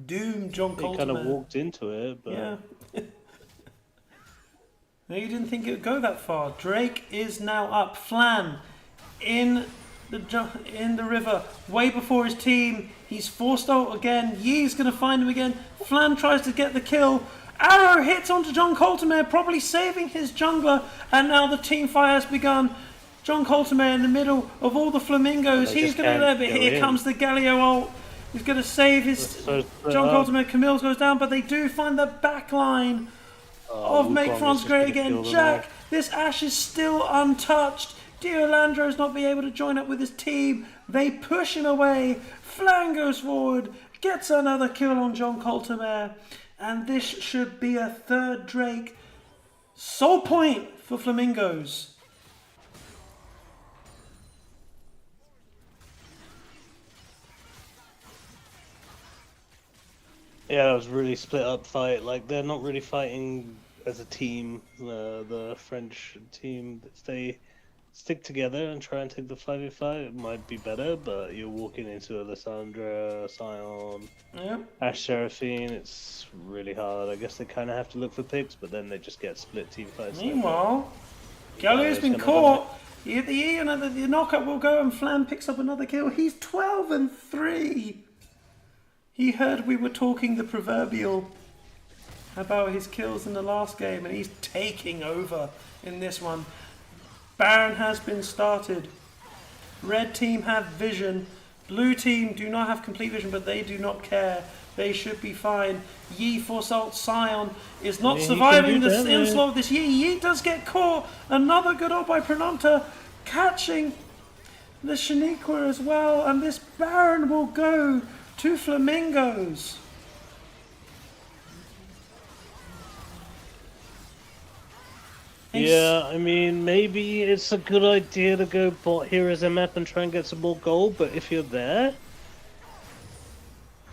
Doomed John Coltman. He kind of walked into it, but... Yeah. No, you didn't think it would go that far. Drake is now up. Flan in the river, way before his team. He's forced out again. Yi's going to find him again. Flan tries to get the kill. Arrow hits onto John Coltmere, probably saving his jungler. And now the team fight has begun. John Coltmere in the middle of all the Flamingos. He's going to there, but here comes the Galio ult. He's going to save his John Coltmere. Camille goes down, but they do find the back line of Make France Great Again. Jack, this Ash is still untouched. Diolandro's not be able to join up with his team. They push him away. Flan goes forward, gets another kill on John Coltmere. And this should be a third Drake. Soul point for Flamingos. Yeah, that was really split up fight. Like, they're not really fighting as a team. The French team, they stick together and try and take the 5v5. It might be better, but you're walking into a Lissandra, Sion, Ash Seraphine. It's really hard. I guess they kind of have to look for picks, but then they just get split team fights. Meanwhile, Galio's been caught. He hit the E, and the knockup will go, and Flan picks up another kill. He's 12-3. He heard we were talking the proverbial about his kills in the last game, and he's taking over in this one. Baron has been started. Red team have vision. Blue team do not have complete vision, but they do not care. They should be fine. Yi force ult. Sion is not surviving the onslaught of this Yi. Yi does get caught. Another good ult by Pronomptor, catching the Shaniqua as well, and this Baron will go to Flamingos. Yeah, I mean, maybe it's a good idea to go bot here as a map and try and get some more gold, but if you're there,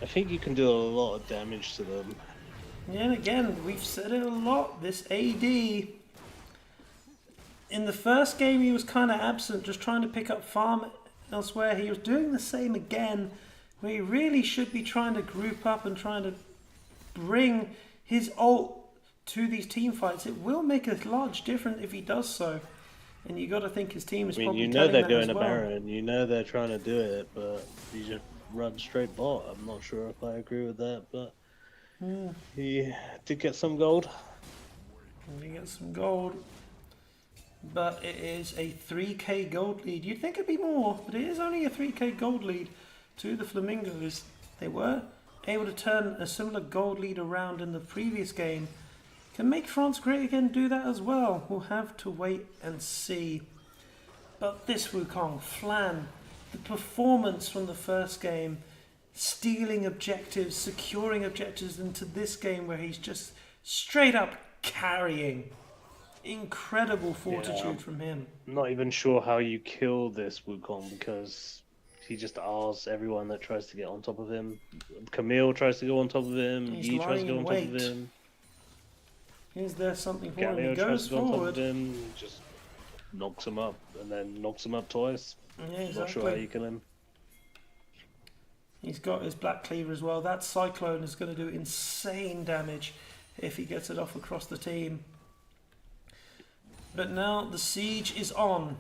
I think you can do a lot of damage to them. Yeah, and again, we've said it a lot, this AD. In the first game, he was kind of absent, just trying to pick up farm elsewhere. He was doing the same again, where he really should be trying to group up and trying to bring his ult to these team fights. It will make a large difference if he does so. And you got to think his team is probably telling that as well. You know they're going to Baron. You know they're trying to do it, but he just runs straight bot. I'm not sure if I agree with that, but he did get some gold. He gets some gold. But it is a 3k gold lead. You'd think it'd be more, but it is only a 3k gold lead to the Flamingos. They were able to turn a similar gold lead around in the previous game. Can Make France Great Again do that as well? We'll have to wait and see. But this Wukong, Flan, the performance from the first game, stealing objectives, securing objectives, into this game where he's just straight up carrying. Incredible fortitude from him. Not even sure how you kill this Wukong because he just asks everyone that tries to get on top of him. Camille tries to go on top of him. He's Yi tries to go lying on in top of wait. him. Is there something for him? Galio He tries goes to go on top forward. of him, just knocks him up, and then knocks him up twice. Yeah, exactly. Not sure how you kill him. He's got his Black Cleaver as well. That Cyclone is going to do insane damage if he gets it off across the team. But now the siege is on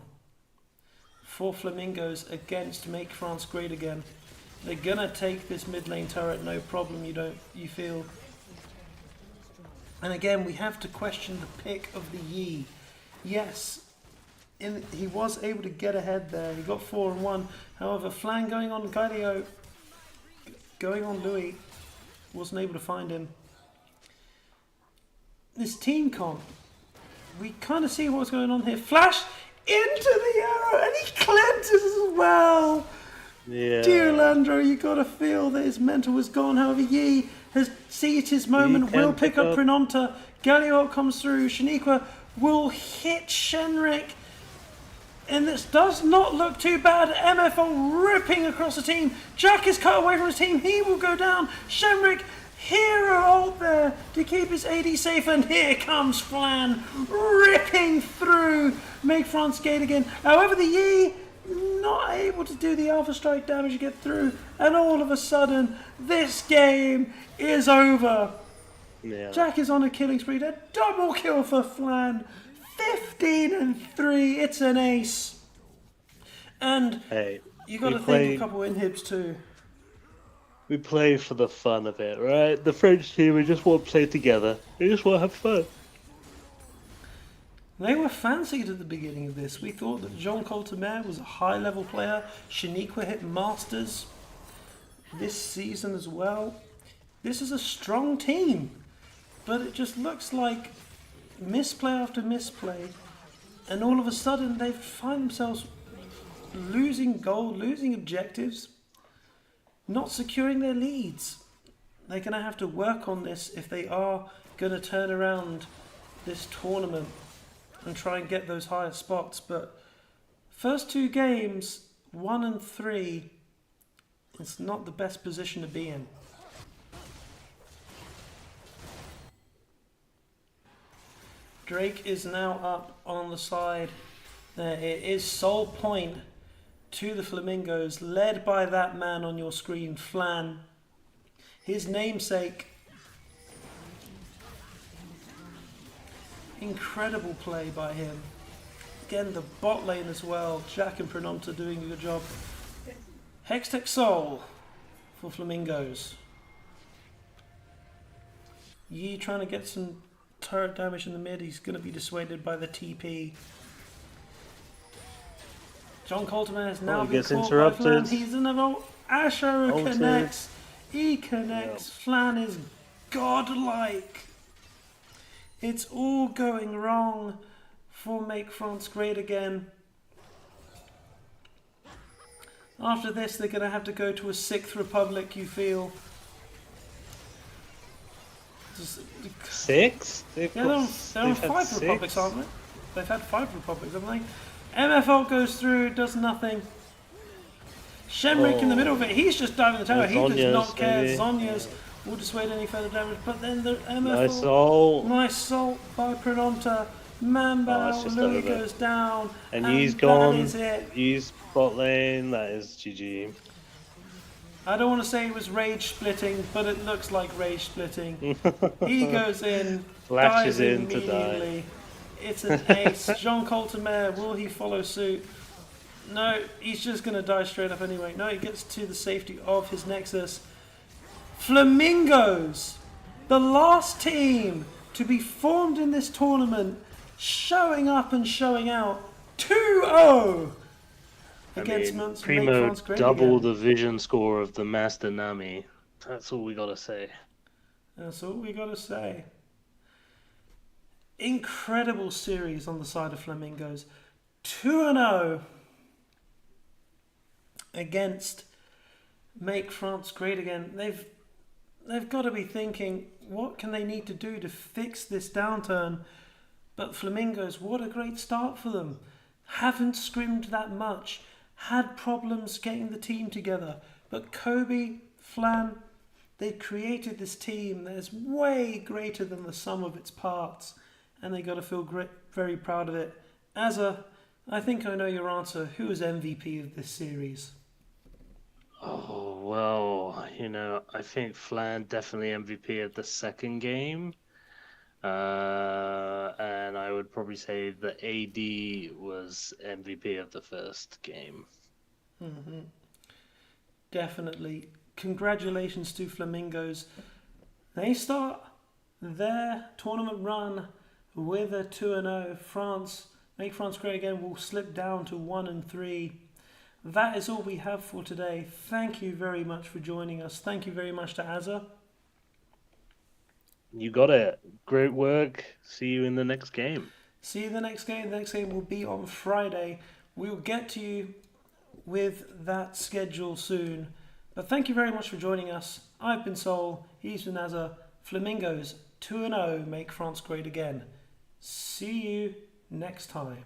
for Flamingos against Make France Great Again. They're going to take this mid lane turret, no problem, you feel. And again, we have to question the pick of the Yi. Yes, he was able to get ahead there. He got 4 and 1. However, Flan going on Galio, going on Louis, wasn't able to find him. This team comp, we kind of see what's going on here. Flash into the arrow, and he cleanses as well. Yeah. Dear Landro, you got to feel that his mental was gone. However, Yi has seized his moment, will pick up Prenonta. Galio comes through. Shaniqua will hit Shenrik. And this does not look too bad. MFO ripping across the team. Jack is cut away from his team. He will go down. Shenrik, hero ult there to keep his AD safe. And here comes Flan ripping through. Make France Gate again. However, the Yi not able to do the Alpha Strike damage to get through. And all of a sudden, this game is over. Yeah. Jack is on a killing spree. A double kill for Flan. 15 and 3. It's an ace. And Hey, you got to think a couple inhibs too. We play for the fun of it, right? The French team, we just want to play together. We just want to have fun. They were fancied at the beginning of this. We thought that Jean Coltemer was a high-level player. Shaniqua hit Masters this season as well. This is a strong team, but it just looks like misplay after misplay, and all of a sudden they find themselves losing gold, losing objectives, not securing their leads. They're going to have to work on this if they are going to turn around this tournament and try and get those higher spots. But first 2 games, 1 and 3, it's not the best position to be in. Drake is now up on the side. There it is, sole point to the Flamingos, led by that man on your screen, Flan. His namesake. Incredible play by him. Again, the bot lane as well. Jack and Prenonta doing a good job. Hextech Soul for Flamingos. Yi trying to get some turret damage in the mid. He's going to be dissuaded by the TP. John Colterman has now been caught interrupted. by Flan. He's another Asher connects. He connects. Yep. Flan is godlike. It's all going wrong for Make France Great Again. After this, they're going to have to go to a 6th Republic, you feel. 6? Yeah, they're on 5 Republics, aren't they? They've had 5 Republics, haven't they? MFL goes through, does nothing. Shenrik in the middle of it, he's just diving the tower. He does not care. Zonya's will dissuade any further damage, but then the MFL. Nice salt by Prenonta. Mambao, Louis goes down. And he's gone. That is it. He's bot lane, that is GG. I don't want to say it was rage splitting, but it looks like rage splitting. He goes in, flashes dies in to immediately. die. It's an ace. Jean Coltemer, will he follow suit? No, he's just going to die straight up anyway. No, he gets to the safety of his Nexus. Flamingos, the last team to be formed in this tournament, showing up and showing out 2-0 against Primo double the vision score of the Master Nami. That's all we got to say. That's all we got to say. Incredible series on the side of Flamingos. 2-0 against make France great again. They've got to be thinking, what can they need to do to fix this downturn? But Flamingos, what a great start for them. Haven't scrimmed that much. Had problems getting the team together. But Kobe, Flan, they created this team that is way greater than the sum of its parts. And they got to feel very proud of it. I think I know your answer. Who is MVP of this series? Oh, well, I think Flan definitely MVP of the second game. And I would probably say the AD was MVP of the first game. Mm-hmm. Definitely. Congratulations to Flamingos. They start their tournament run with a 2-0. France, make France great again, will slip down to 1-3. That is all we have for today. Thank you very much for joining us. Thank you very much to Azza. You got it. Great work. See you in the next game. See you in the next game. The next game will be on Friday. We'll get to you with that schedule soon. But thank you very much for joining us. I've been Sol. He's been Azza. Flamingos 2-0. Make France great again. See you next time.